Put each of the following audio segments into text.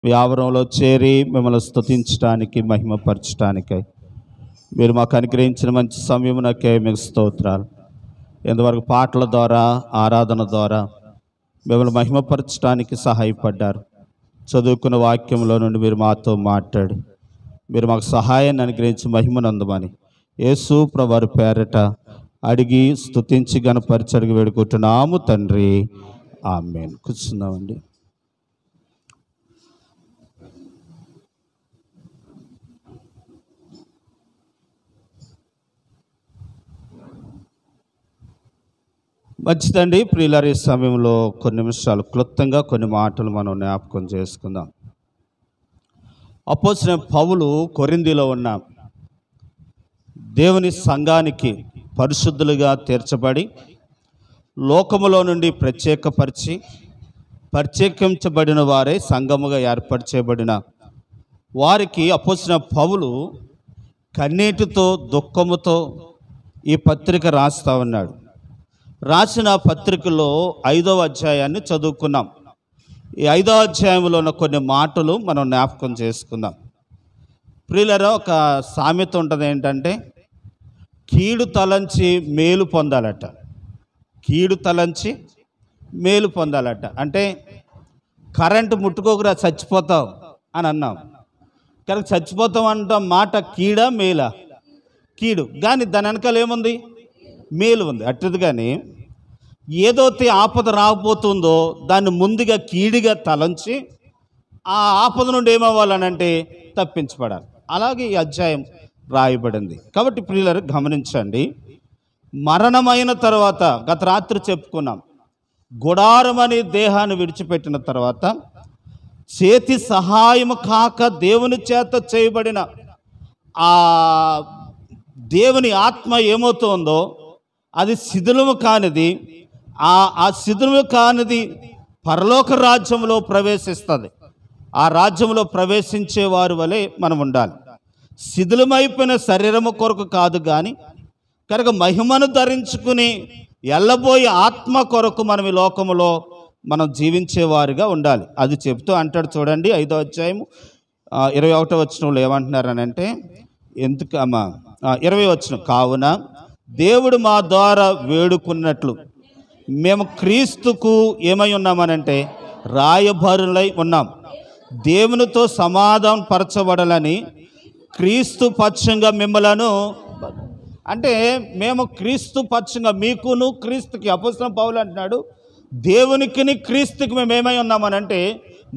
మీ ఆవరణలో చేరి మిమ్మల్ని స్తుతించడానికి, మహిమపరచడానికి మీరు మాకు అనుగ్రహించిన మంచి సమయమునకే మీకు స్తోత్రాలు. ఎంతవరకు పాటల ద్వారా, ఆరాధన ద్వారా మిమ్మల్ని మహిమపరచడానికి సహాయపడ్డారు. చదువుకున్న వాక్యంలో నుండి మీరు మాతో మాట్లాడి మీరు మాకు సహాయాన్ని అనుగ్రహించి మహిమనందమని యేసు ప్రభువారి పేరట అడిగి స్తుతించి గణపరిచి అడిగి వేడుకుంటున్నాము తండ్రి, ఆమేన్. కూర్చుందామండి. మంచిదండి ప్రియులారా, ఈ సమయంలో కొన్ని నిమిషాలు క్లుప్తంగా కొన్ని మాటలు మనం జ్ఞాపకం చేసుకుందాం. అపోస్తలుడైన పౌలు కొరింథీలో ఉన్న దేవుని సంఘానికి పరిశుద్ధులుగా తీర్చబడి లోకములో నుండి ప్రత్యేకించబడిన వారే సంఘముగా ఏర్పరచబడిన వారికి అపోస్తలుడైన పౌలు కన్నీటితో దుఃఖముతో ఈ పత్రిక రాస్తా ఉన్నాడు. రాసిన పత్రికలో 5వ అధ్యాయాన్ని చదువుకున్నాం. ఈ 5వ అధ్యాయంలో ఉన్న కొన్ని మాటలు మనం జ్ఞాపకం చేసుకుందాం. ప్రియులారా, ఒక సామెత ఉంటుంది ఏంటంటే కీడు తలంచి మేలు పొందాలట. కీడు తలంచి మేలు పొందాలట అంటే కరెంటు ముట్టుకోకురా చచ్చిపోతావు అని అన్నాం. కానీ చచ్చిపోతాం అంటాం మాట కీడా మేలా? కీడు. కానీ దాని వెనకాల ఏముంది? మేలు ఉంది. అట్టిది కానీ ఏదైతే ఆపద రాకపోతుందో దాన్ని ముందుగా కీడుగా తలంచి ఆ ఆపద నుండి ఏమవ్వాలనంటే తప్పించబడాలి. అలాగే ఈ అధ్యాయం రాయబడింది. కాబట్టి ప్రియులారా గమనించండి, మరణమైన తర్వాత గత రాత్రి చెప్పుకున్నాం, గుడారం అనే దేహాన్ని విడిచిపెట్టిన తర్వాత చేతి సహాయము కాక దేవుని చేత చేయబడిన ఆ దేవుని ఆత్మ ఏమవుతుందో అది శిథిలము కానిది, ఆ శిథిలము కానిది పరలోక రాజ్యంలో ప్రవేశిస్తుంది. ఆ రాజ్యంలో ప్రవేశించే వారి వలె మనం ఉండాలి. శిథిలమైపోయిన శరీరము కొరకు కాదు కానీ కనుక మహిమను ధరించుకుని ఎల్లబోయే ఆత్మ కొరకు మనం ఈ లోకములో మనం జీవించేవారుగా ఉండాలి. అది చెప్తూ అంటాడు చూడండి, 5వ అధ్యాయము 21వ వచనంలో ఏమంటున్నారనంటే, ఎందుకు అమ్మా 20వ వచనం, కావున దేవుడు మా ద్వారా వేడుకున్నట్లు మేము క్రీస్తుకు ఏమై ఉన్నామనంటే రాయబారులై ఉన్నాం, దేవునితో సమాధానం పరచబడాలని క్రీస్తు పక్షంగా మిమ్మలను, అంటే మేము క్రీస్తు పక్షంగా మీకును క్రీస్తుకి, అపోస్తలుడైన పౌలు అంటున్నాడు దేవునికి క్రీస్తుకి మేము ఏమై ఉన్నామనంటే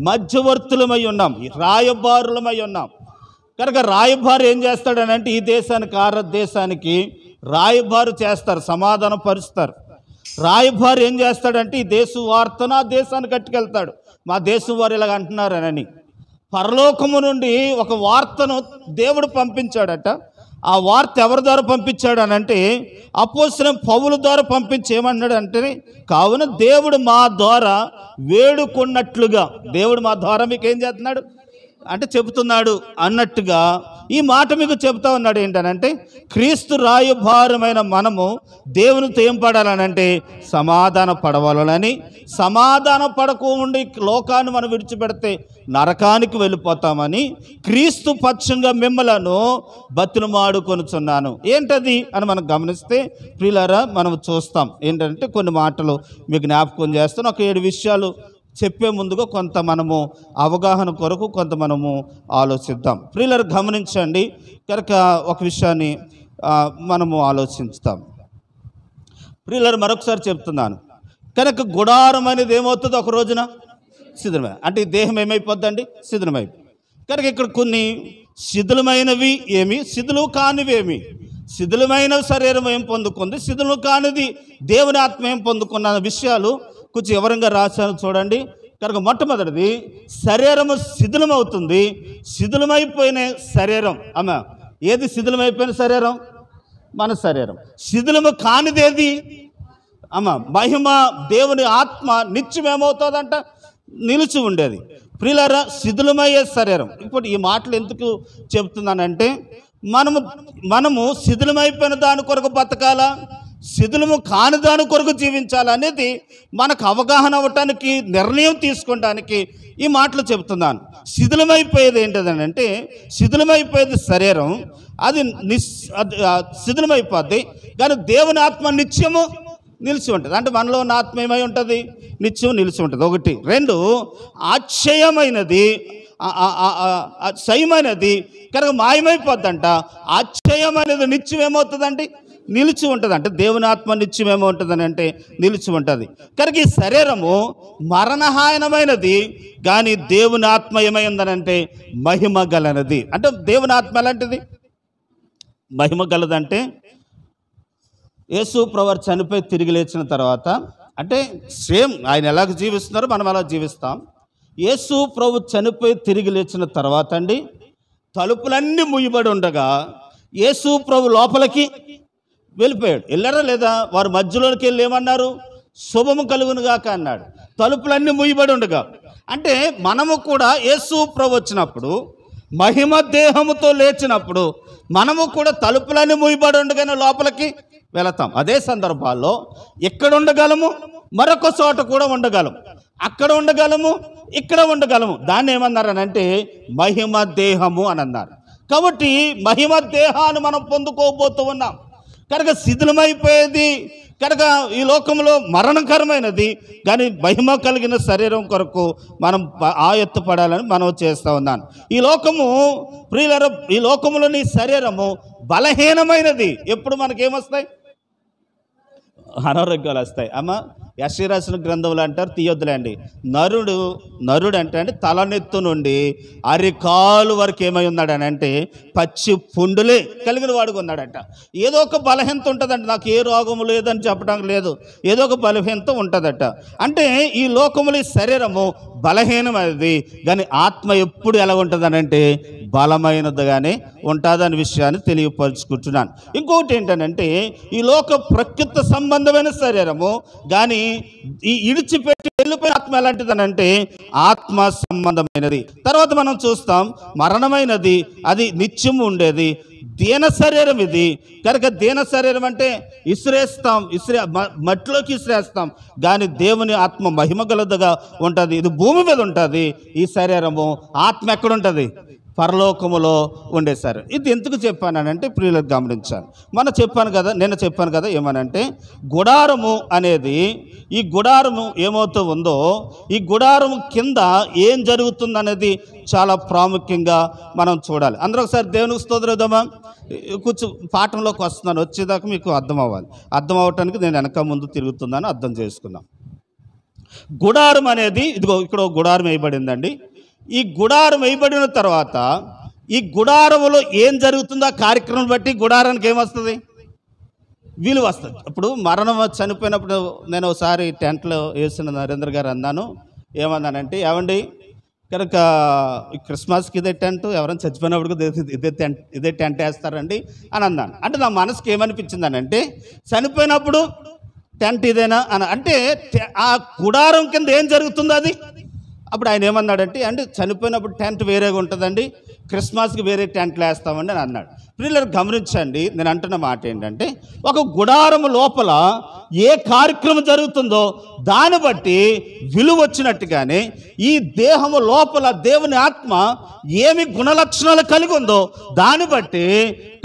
మధ్యవర్తులమై ఉన్నాం, రాయబారులమై ఉన్నాం. కనుక రాయబారు ఏం చేస్తాడనంటే ఈ దేశానికి ఆ దేశానికి రాయబారు చేస్తారు, సమాధానం పరుస్తారు. రాయబారు ఏం చేస్తాడంటే ఈ దేశ వార్తను ఆ దేశాన్ని కట్టుకెళ్తాడు. మా దేశం వారు ఇలాగ అంటున్నారనని పరలోకము నుండి ఒక వార్తను దేవుడు పంపించాడట. ఆ వార్త ఎవరి ద్వారా పంపించాడు అనంటే అపోస్తలుడైన పౌలు ద్వారా పంపించి ఏమన్నాడు అంటే, కావున దేవుడు మా ద్వారా వేడుకున్నట్లుగా, దేవుడు మా ద్వారా మీకు ఏం చేస్తున్నాడు అంటే చెబుతున్నాడు అన్నట్టుగా ఈ మాట మీకు చెబుతా ఉన్నాడు. ఏంటనంటే క్రీస్తు రాయబారమైన మనము దేవునితో ఏం పడాలనంటే సమాధాన పడవాలని, సమాధాన పడకుండా లోకాన్ని మనం విడిచిపెడితే నరకానికి వెళ్ళిపోతామని క్రీస్తు పక్షంగా మిమ్మలను బతిమాలుకొనుచున్నాను. ఏంటది అని మనం గమనిస్తే ప్రియులారా మనం చూస్తాం. ఏంటంటే కొన్ని మాటలు మీకు జ్ఞాపకం చేస్తాను. ఒక 7 విషయాలు చెప్పే ముందుగా కొంత మనము అవగాహన కొరకు కొంత మనము ఆలోచిద్దాం. ప్రియులారా గమనించండి, కనుక ఒక విషయాన్ని మనము ఆలోచిస్తాం. ప్రియులారా మరొకసారి చెప్తున్నాను, కనుక గుడారం అనేది ఏమవుతుంది ఒక రోజున శిథిలమై, అంటే ఈ దేహం ఏమైపోద్దండి శిథిలమైపోయి. కనుక ఇక్కడ కొన్ని శిథిలమైనవి ఏమి, శిథిలం కానివి ఏమి. శిథిలమైన శరీరం ఏం పొందుకుంది, శిథిలం కానిది దేవుని ఆత్మ ఏం పొందుకున్న విషయాలు కొంచెం వివరంగా రాశాను చూడండి. కనుక మొట్టమొదటిది శరీరము శిథిలమవుతుంది. శిథిలమైపోయిన శరీరం అమ్మ, ఏది శిథిలమైపోయిన శరీరం? మన శరీరం. శిథిలము కానిదేది అమ్మ? మహిమ దేవుని ఆత్మ నిత్యం ఏమవుతుందంట నిలిచి ఉండేది. ప్రియులారా శిథిలమయ్యే శరీరం. ఇప్పుడు ఈ మాటలు ఎందుకు చెప్తున్నానంటే మనము శిథిలమైపోయిన దాని కొరకు బతకాలా, శిథిలము కాని దాని కొరకు జీవించాలనేది మనకు అవగాహన అవ్వటానికి, నిర్ణయం తీసుకోవడానికి ఈ మాటలు చెబుతున్నాను. శిథిలమైపోయేది ఏంటిదనంటే, శిథిలమైపోయేది శరీరం, అది శిథిలమైపోద్ది. కానీ దేవుని ఆత్మ నిత్యము నిలిచి ఉంటుంది. అంటే మనలో ఉన్న ఆత్మ ఏమై ఉంటుంది? నిత్యం నిలిచి ఉంటుంది. ఒకటి. రెండు, ఆశ్చర్యమైనది, శయమైనది కనుక మాయమైపోద్దంట. ఆశ్చర్యమైనది నిత్యం ఏమవుతుందండి? నిలిచి ఉంటుంది. అంటే దేవుని ఆత్మ నిత్యం ఏమవుతుందని అంటే నిలిచి ఉంటుంది. కనుక ఈ శరీరము మరణహాయనమైనది, కానీ దేవుని ఆత్మ ఏమైందనంటే మహిమ గలనది. అంటే దేవుని ఆత్మ ఎలాంటిది? మహిమ గలదంటే యేసు ప్రభువు చనిపోయి తిరిగి లేచిన తర్వాత, అంటే సేమ్ ఆయన ఎలాగ జీవిస్తున్నారో మనం అలా జీవిస్తాం. యేసు ప్రభు చనిపోయి తిరిగి లేచిన తర్వాత అండి, తలుపులన్నీ ముయ్యబడి ఉండగా యేసు ప్రభు లోపలికి వెళ్ళిపోయాడు. వెళ్ళారా లేదా? వారు మధ్యలోకి వెళ్ళి ఏమన్నారు? శుభము కలుగునుగాక అన్నాడు. తలుపులన్నీ ముయ్యబడి ఉండగా, అంటే మనము కూడా యేసు ప్రభు వచ్చినప్పుడు, మహిమ దేహముతో లేచినప్పుడు మనము కూడా తలుపులన్నీ ముయ్యబడి ఉండగానే లోపలికి వెళతాం. అదే సందర్భాల్లో ఇక్కడ ఉండగలము, మరొక చోట కూడా ఉండగలము, అక్కడ ఉండగలము, ఇక్కడ ఉండగలము. దాన్ని ఏమన్నారనంటే మహిమ దేహము అని అన్నారు. కాబట్టి మహిమ దేహాన్ని మనం పొందుకోబోతూ ఉన్నాం. కనుక శిథిలమైపోయేది కనుక ఈ లోకంలో మరణకరమైనది, కానీ మహిమ కలిగిన శరీరం కొరకు మనం ఆయత్తపడాలని మనం చేస్తూ ఉన్నాను. ఈ లోకము ప్రియులారా, ఈ లోకములోని శరీరము బలహీనమైనది. ఎప్పుడు మనకేమొస్తాయి? అనారోగ్యాలు వస్తాయి. అమ్మ యెషయా రాసిన గ్రంథంలో అంటారు, తీయొద్దులేండి, నరుడు అంటే తలనెత్తు నుండి అరికాలు వరకు ఏమై ఉన్నాడని అంటే పచ్చి పుండులే కలిగిన వాడుగా ఉన్నాడట. ఏదో ఒక బలహీనత ఉంటుందంట. నాకు ఏ రోగము లేదని చెప్పడానికి లేదు, ఏదో ఒక బలహీనత ఉంటుందట. అంటే ఈ లోకములు శరీరము బలహీనమైనది, కానీ ఆత్మ ఎప్పుడు ఎలా ఉంటుందని అంటే బలమైనదిగానే ఉంటుందనే విషయాన్ని తెలియపరుచుకుంటున్నాను. ఇంకొకటి ఏంటంటే, ఈ లోక ప్రకృతి సంబంధమైన శరీరము, కానీ ఈ ఇడిచిపెట్టి వెళ్ళిపోయిన ఆత్మ ఎలాంటిదనంటే ఆత్మ సంబంధమైనది. తర్వాత మనం చూస్తాం మరణమైనది, అది నిత్యము ఉండేది. దీన శరీరం ఇది. కనుక దీన శరీరం అంటే మట్టిలోకి ఇసిరేస్తాం, కానీ దేవుని ఆత్మ మహిమ గలదుగా ఉంటుంది. ఇది భూమి మీద ఉంటుంది. ఈ శరీరము, ఆత్మ ఎక్కడుంటుంది? పరలోకములో ఉండేశారు. ఇది ఎందుకు చెప్పానంటే ప్రియులకు గమనించాను. నిన్న చెప్పాను కదా ఏమనంటే, గుడారము అనేది, ఈ గుడారము ఏమవుతూ ఉందో, ఈ గుడారము కింద ఏం జరుగుతుందనేది చాలా ప్రాముఖ్యంగా మనం చూడాలి. అందరూ ఒకసారి దేవునికి స్తోత్రమా. కొంచెం పాఠంలోకి వస్తున్నాను, వచ్చేదాకా మీకు అర్థం అవ్వాలి. అర్థం అవ్వటానికి నేను వెనక ముందు తిరుగుతున్నాను, అర్థం చేసుకున్నాం. గుడారం అనేది, ఇదిగో ఇక్కడ గుడారం వేయబడిందండి. ఈ గుడారం వేయబడిన తర్వాత ఈ గుడారంలో ఏం జరుగుతుందో ఆ కార్యక్రమం బట్టి గుడారానికి ఏమొస్తుంది? విలువ వస్తుంది. ఇప్పుడు మరణం చనిపోయినప్పుడు నేను ఒకసారి టెంట్లో వేసిన నరేంద్ర గారు అన్నాను, ఏమన్నానంటే, ఏమండి కనుక క్రిస్మస్కి ఇదే టెంట్, ఎవరైనా చచ్చిపోయినప్పుడు ఇదే టెంట్ వేస్తారండి అని అన్నాను. అంటే నా మనసుకి ఏమనిపించిందనంటే, చనిపోయినప్పుడు టెంట్ ఇదేనా అని అంటే ఆ గుడారం కింద ఏం జరుగుతుందో అది. అప్పుడు ఆయన ఏమన్నాడంటే, అంటే చనిపోయినప్పుడు టెంట్ వేరేగా ఉంటుందండి, క్రిస్మస్కి వేరే టెంట్లు వేస్తామండి అని అన్నాడు. పిల్లలు గమనించండి, నేను అంటున్న మాట ఏంటంటే, ఒక గుడారం లోపల ఏ కార్యక్రమం జరుగుతుందో దాన్ని బట్టి విలువ వచ్చినట్టుగానే ఈ దేహము లోపల దేవుని ఆత్మ ఏమి గుణలక్షణాలు కలిగి ఉందో దాన్ని బట్టి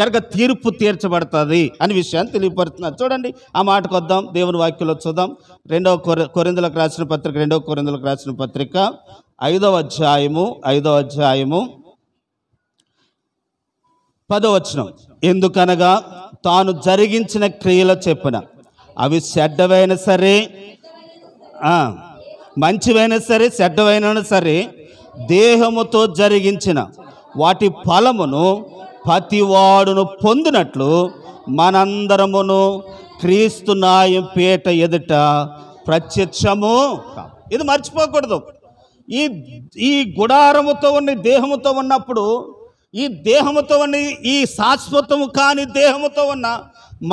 కనుక తీర్పు తీర్చబడుతుంది అని విషయాన్ని తెలియపరుస్తున్నారు. చూడండి, ఆ మాటకు వద్దాం. దేవుని వాక్యంలో చూద్దాం. 2 కొరింథీయులకు రాసిన పత్రిక 5వ అధ్యాయము 10వ వచనం. ఎందుకనగా తాను జరిగించిన క్రియల చెప్పున అవి చెడ్డవైనా సరే, మంచివైనా సరే, చెడ్డవైనా సరే, దేహముతో జరిగించిన వాటి ఫలమును ప్రతివాడును పొందినట్లు మనందరమును క్రీస్తు న్యాయం పీట ఎదుట ప్రత్యక్షము. ఇది మర్చిపోకూడదు. ఈ గుడారముతో ఉన్న దేహముతో ఉన్నప్పుడు, ఈ దేహముతో ఉన్న ఈ శాశ్వతము కాని దేహముతో ఉన్న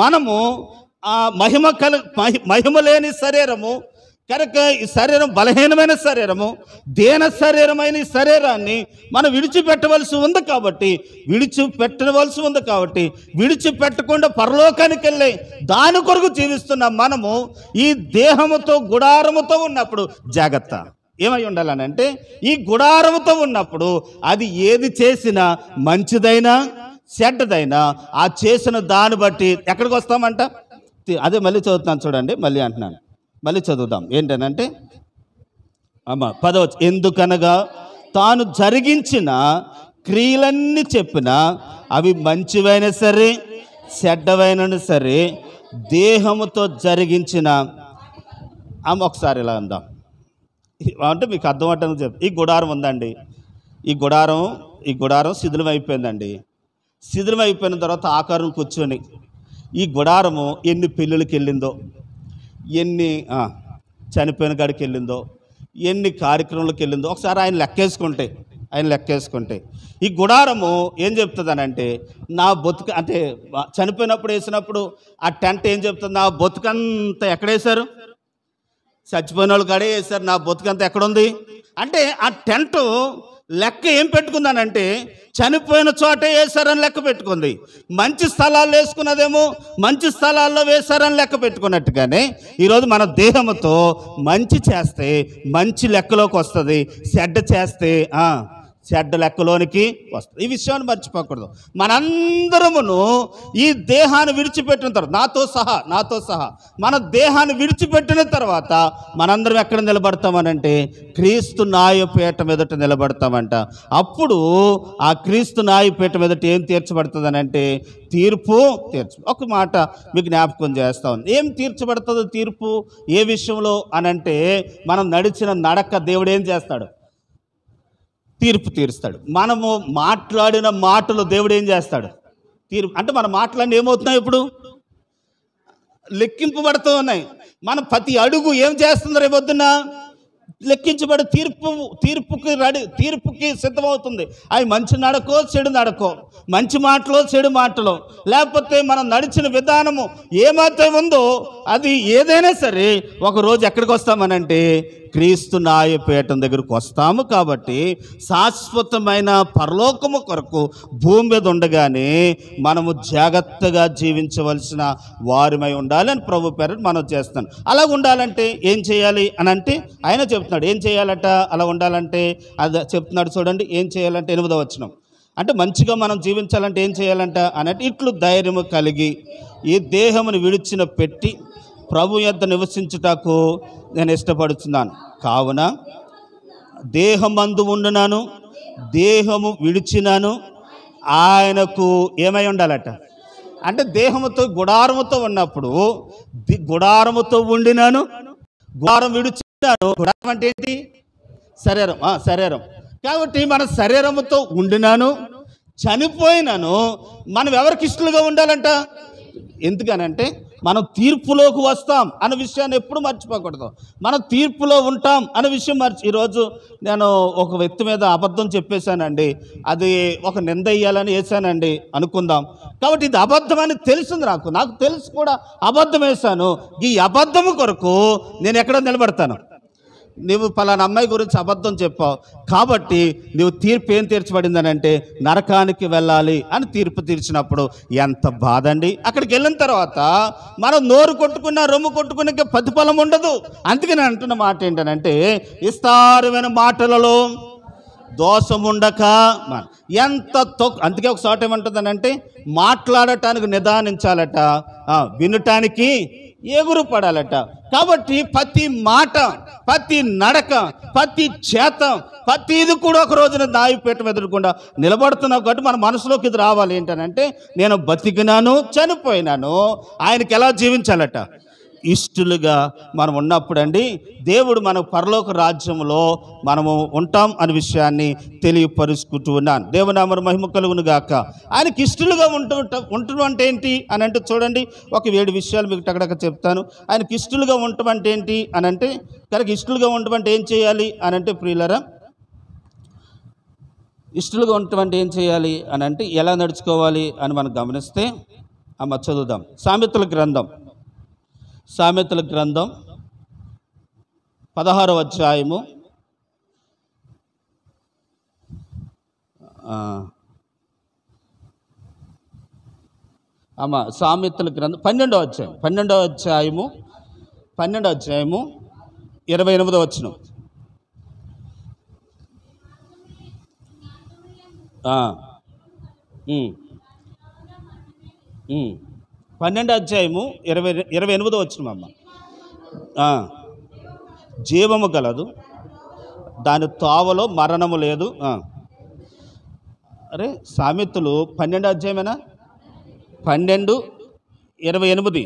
మనము ఆ మహిమ లేని శరీరము, కనుక ఈ శరీరం బలహీనమైన శరీరము, దేన శరీరమైన ఈ శరీరాన్ని మనం విడిచిపెట్టవలసి ఉంది కాబట్టి విడిచిపెట్టకుండా పరలోకానికి వెళ్ళి దాని కొరకు జీవిస్తున్న మనము ఈ దేహముతో గుడారముతో ఉన్నప్పుడు జాగ్రత్త. ఏమై ఉండాలని అంటే ఈ గుడారముతో ఉన్నప్పుడు అది ఏది చేసినా, మంచిదైనా చెడ్డదైనా, ఆ చేసిన దాన్ని బట్టి ఎక్కడికి వస్తామంట? అదే మళ్ళీ చదువుతున్నాను చూడండి, మళ్ళీ అంటున్నాను, మళ్ళీ చదువుదాం. ఏంటనంటే 10వ, ఎందుకనగా తాను జరిగించిన క్రియలన్నీ చెప్పిన అవి మంచివైనా సరే చెడ్డవైనా సరే దేహముతో జరిగించిన. ఒకసారి ఇలా అందాం అంటే మీకు అర్థమవుతుందని చెప్తా. ఈ గుడారం ఉందండి, ఈ గుడారం శిథిలం అయిపోయిందండి. శిథిలం అయిపోయిన తర్వాత ఆకారం కూర్చొని ఈ గుడారము ఎన్ని పెళ్ళిళ్ళకి వెళ్ళిందో, ఎన్ని చనిపోయిన కాడికి వెళ్ళిందో, ఎన్ని కార్యక్రమాలకు వెళ్ళిందో ఒకసారి ఆయన లెక్కేసుకుంటే ఈ గుడారము ఏం చెప్తుందనంటే నా బతుకు అంటే చనిపోయినప్పుడు వేసినప్పుడు ఆ టెంట్ ఏం చెప్తుంది? నా బతుకంతా ఎక్కడేశారు? చచ్చిపోయిన వాళ్ళు కాడే వేశారు. నా బతుకంతా ఎక్కడుంది అంటే ఆ టెంటు లెక్క ఏం పెట్టుకుందానంటే చనిపోయిన చోటే వేశారని లెక్క పెట్టుకుంది. మంచి స్థలాల్లో వేసుకున్నదేమో మంచి స్థలాల్లో వేశారని లెక్క పెట్టుకున్నట్టుగానే ఈరోజు మన దేహంతో మంచి చేస్తే మంచి లెక్కలోకి వస్తుంది, చెడ్డ చేస్తే చెడ్డ లెక్కలోనికి వస్తుంది. ఈ విషయాన్ని మర్చిపోకూడదు. మనందరమును ఈ దేహాన్ని విడిచిపెట్టిన తర్వాత నాతో సహా మన దేహాన్ని విడిచిపెట్టిన తర్వాత మనందరం ఎక్కడ నిలబడతామనంటే క్రీస్తు న్యాయపీఠం ఎదుట నిలబడతామంట. అప్పుడు ఆ క్రీస్తు న్యాయపీఠం ఎదుట ఏం తీర్చబడుతుందనంటే తీర్పు ఒక మాట మీకు జ్ఞాపకం చేస్తా ఉంది. ఏం తీర్చబడుతుందో తీర్పు ఏ విషయంలో అనంటే మనం నడిచిన నడక దేవుడు ఏం చేస్తాడు? తీర్పు తీరుస్తాడు. మనము మాట్లాడిన మాటలు దేవుడు ఏం చేస్తాడు? తీర్పు అంటే మన మాటలన్నీ ఏమవుతున్నాయి? ఇప్పుడు లెక్కింపబడుతూ ఉన్నాయి. మన ప్రతి అడుగు ఏం చేస్తుంది? రేపొద్దున లెక్కించబడి తీర్పుకి సిద్ధమవుతుంది. అవి మంచి నడకో చెడు నడకో, మంచి మాటలో చెడు మాటలో, లేకపోతే మనం నడిచిన విధానము ఏమైతే ఉందో అది ఏదైనా సరే ఒకరోజు ఎక్కడికి వస్తామనంటే క్రీస్తు న్యాయపీఠం దగ్గరకు వస్తాము. కాబట్టి శాశ్వతమైన పరలోకము కొరకు భూమి మీద ఉండగానే మనము జాగ్రత్తగా జీవించవలసిన వారిమై ఉండాలి అని ప్రభు పేరు మనం చేస్తాను. అలా ఉండాలంటే ఏం చేయాలి అని అంటే ఆయన చెప్తున్నాడు. ఏం చేయాలట అలా ఉండాలంటే? అది చెప్తున్నాడు చూడండి. ఏం చేయాలంటే 8వ వచనం, అంటే మంచిగా మనం జీవించాలంటే ఏం చేయాలంట అనంటే ఇట్లు ధైర్యము కలిగి ఈ దేహమును విడిచిన పెట్టి ప్రభు యొద్ద నివసించుటకు నేను ఇష్టపడుతున్నాను. కావున దేహమందు ఉండునాను, దేహము విడిచినాను, ఆయనకు ఏమై ఉండాలట అంటే దేహముతో గుడారముతో ఉన్నప్పుడు గుడారముతో ఉండినాను, గుడారం విడిచినాను. గుడారం అంటే ఏంటి? శరీరం. కాబట్టి మన శరీరముతో ఉండినాను, చనిపోయినాను. మనం ఎవరికి ఇష్టలుగా ఉండాలంట? ఎందుకనంటే మనం తీర్పులోకి వస్తాం అన్న విషయాన్ని ఎప్పుడు మర్చిపోకూడదు. మనం తీర్పులో ఉంటాం అన్న విషయం ఈరోజు నేను ఒక వ్యక్తి మీద అబద్ధం చెప్పేశానండి, అది ఒక నింద వేయాలని వేసానండి అనుకుందాం. కాబట్టి ఇది అబద్ధం అని తెలిసింది నాకు తెలిసి కూడా అబద్ధం వేశాను. ఈ అబద్ధము కొరకు నేను ఎక్కడ నిలబడతాను? నువ్వు పలానా అమ్మాయి గురించి అబద్ధం చెప్పావు కాబట్టి నువ్వు తీర్పు ఏం తీర్చబడిందనంటే నరకానికి వెళ్ళాలి అని తీర్పు తీర్చినప్పుడు ఎంత బాధ అండి. అక్కడికి వెళ్ళిన తర్వాత మనం నోరు కొట్టుకున్నా రొమ్ము కొట్టుకునే ప్రతిఫలం ఉండదు. అందుకే నేను అంటున్న మాట ఏంటనంటే విస్తారమైన మాటలలో దోషముండక అందుకే ఒక చోట ఏమంటుందనంటే మాట్లాడటానికి నిదానించాలట, వినటానికి ఎగురు పడాలట. కాబట్టి ప్రతి మాట, ప్రతి నడక, ప్రతి చేత, ప్రతిది కూడా ఒక రోజున న్యాయపీఠం ఎదురకుండా నిలబడుతున్నావు. కాబట్టి మన మనసులోకి ఇది రావాలి. ఏంటనంటే నేను బతికినాను, చనిపోయినాను, ఆయనకి ఎలా జీవించాలట? ఇష్టలుగా మనం ఉన్నప్పుడు అండి దేవుడు మన పరలోక రాజ్యంలో మనము ఉంటాం అనే విషయాన్ని తెలియపరుచుకుంటూ ఉన్నాను. దేవునామమున మహిమ కలుగును గాక. ఆయనకి ఇష్టలుగా ఉండటం అంటే ఏంటి అని అంటే చూడండి, ఒక 7 విషయాలు మీకు టకటక చెప్తాను. ఆయనకి ఇష్టలుగా ఉండటం అంటే ఏంటి అని అంటే కనుక ఇష్టలుగా ఉండటం అంటే ఏం చేయాలి అని అంటే ప్రియులరా, ఇష్టలుగా ఉండటం అంటే ఏం చేయాలి అని అంటే ఎలా నడుచుకోవాలి అని మనం గమనిస్తే చదువుదాం. సామెతల గ్రంథం 16వ అధ్యాయము సామెతల గ్రంథం 12వ అధ్యాయము 28వ వచనం. 12వ అధ్యాయము 28వ వచనం అమ్మ. జీవము గలదు, దాని తావలో మరణము లేదు. అరే సామెతలు 12వ అధ్యాయమేనా? 12:28.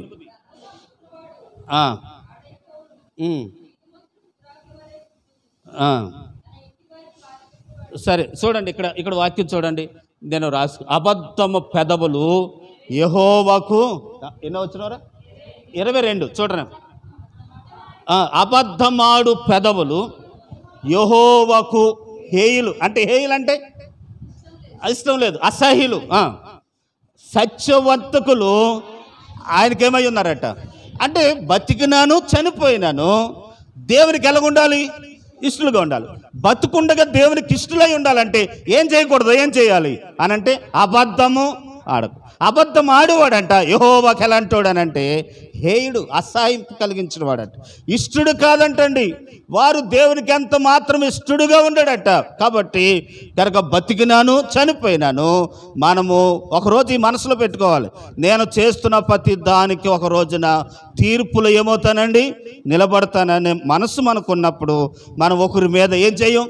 సరే చూడండి, ఇక్కడ వాక్యం చూడండి, నేను అబద్ధము పెదవులు యెహోవాకు, ఎన్నో వచ్చినవరా? 22 చూడండి. అబద్ధమాడు పెదవులు యెహోవాకు హేయులు. అంటే హేయులు అంటే ఇష్టం లేదు, అసహ్యులు. సత్యవర్తకులు ఆయనకేమై ఉన్నారట అంటే బతికినాను చనిపోయినాను దేవునికి ఎలాగుండాలి? ఇష్టలుగా ఉండాలి. బతుకుండగా దేవునికి ఇష్టలై ఉండాలంటే ఏం చేయకూడదు, ఏం చేయాలి అని అంటే అబద్ధము ఆడదు. అబద్ధం ఆడేవాడంట యెహోవాకు ఎలాంటోడనంటే హేయుడు, అసహాయం కలిగించిన వాడంట. ఇష్టడు కాదంటండి, వారు దేవునికి ఎంత మాత్రం ఇష్టడుగా ఉండడట. కాబట్టి కనుక బతికినాను చనిపోయినాను మనము ఒకరోజు ఈ మనసులో పెట్టుకోవాలి, నేను చేస్తున్న ప్రతి దానికి ఒక రోజున తీర్పులో ఏమవుతానండి, నిలబడతాననే మనసు మనకున్నప్పుడు మనం ఒకరి మీద ఏం చేయం,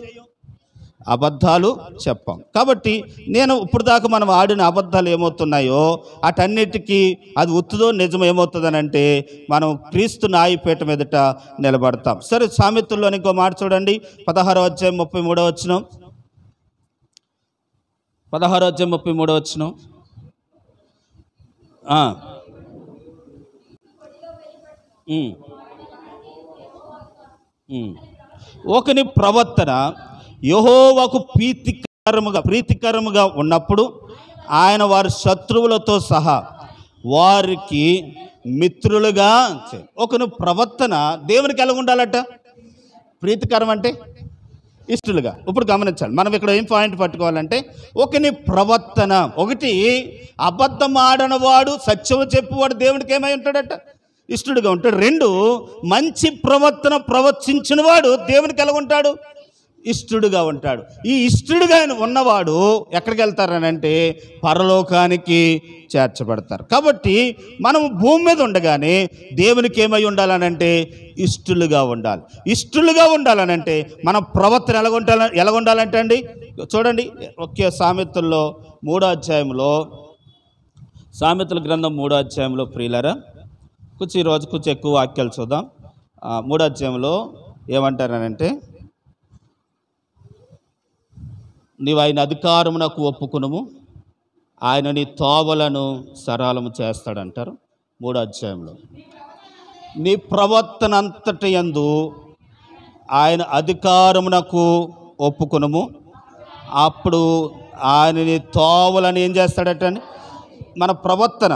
అబద్ధాలు చెప్పాం. కాబట్టి నేను ఇప్పుడు దాకా మనం ఆడిన అబద్ధాలు ఏమవుతున్నాయో అటన్నిటికీ అది ఉత్తుదో నిజం ఏమవుతుందనంటే మనం క్రీస్తు న్యాయపీఠం ఎదుట నిలబడతాం. సరే సామెతల్లోని ఇంకో మాట చూడండి, 16వ అధ్యాయం 33వ వచనం. 16వ అధ్యాయం 33వ వచనం. ఒకని ప్రవర్తన యెహోవాకు ప్రీతికరముగా ఉన్నప్పుడు ఆయన వారి శత్రువులతో సహా వారికి మిత్రులుగా. ఒకని ప్రవర్తన దేవునికి ఎలా ఉండాలట? ప్రీతికరం అంటే ఇష్టలుగా. ఇప్పుడు గమనించాలి, మనం ఇక్కడ ఏం పాయింట్ పట్టుకోవాలంటే ఒకని ప్రవర్తన, ఒకటి అబద్ధం ఆడనవాడు, సత్యము చెప్పువాడు దేవునికి ఏమై ఉంటాడట? ఇష్టడుగా ఉంటాడు. 2 మంచి ప్రవర్తన ప్రవర్తించిన వాడు దేవునికి ఎలా ఉంటాడు? ఇష్టడుగా ఉంటాడు. ఈ ఇష్టడుగా ఉన్నవాడు ఎక్కడికి వెళ్తారనంటే పరలోకానికి చేర్చబడతారు. కాబట్టి మనం భూమి మీద ఉండగానే దేవునికి ఏమై ఉండాలనంటే ఇష్టలుగా ఉండాలి. ఇష్టలుగా ఉండాలనంటే మన ప్రవర్తన ఎలా ఉండాలంటే అండి చూడండి, ఒకే సామెతల్లో 3వ అధ్యాయంలో, సామెతల గ్రంథం 3వ అధ్యాయంలో ప్రియులారా, ఈరోజు కొంచెం ఎక్కువ వాక్యాలు చూద్దాం. 3వ అధ్యాయంలో ఏమంటారనంటే, నీవు ఆయన అధికారమునకు ఒప్పుకునుము, ఆయన నీ తోవలను సరళము చేస్తాడంటారు 3వ అధ్యాయంలో. నీ ప్రవర్తన అంతటి యందు ఆయన అధికారమునకు ఒప్పుకునుము, అప్పుడు ఆయన నీ తోవలను ఏం చేస్తాడట అని. మన ప్రవర్తన,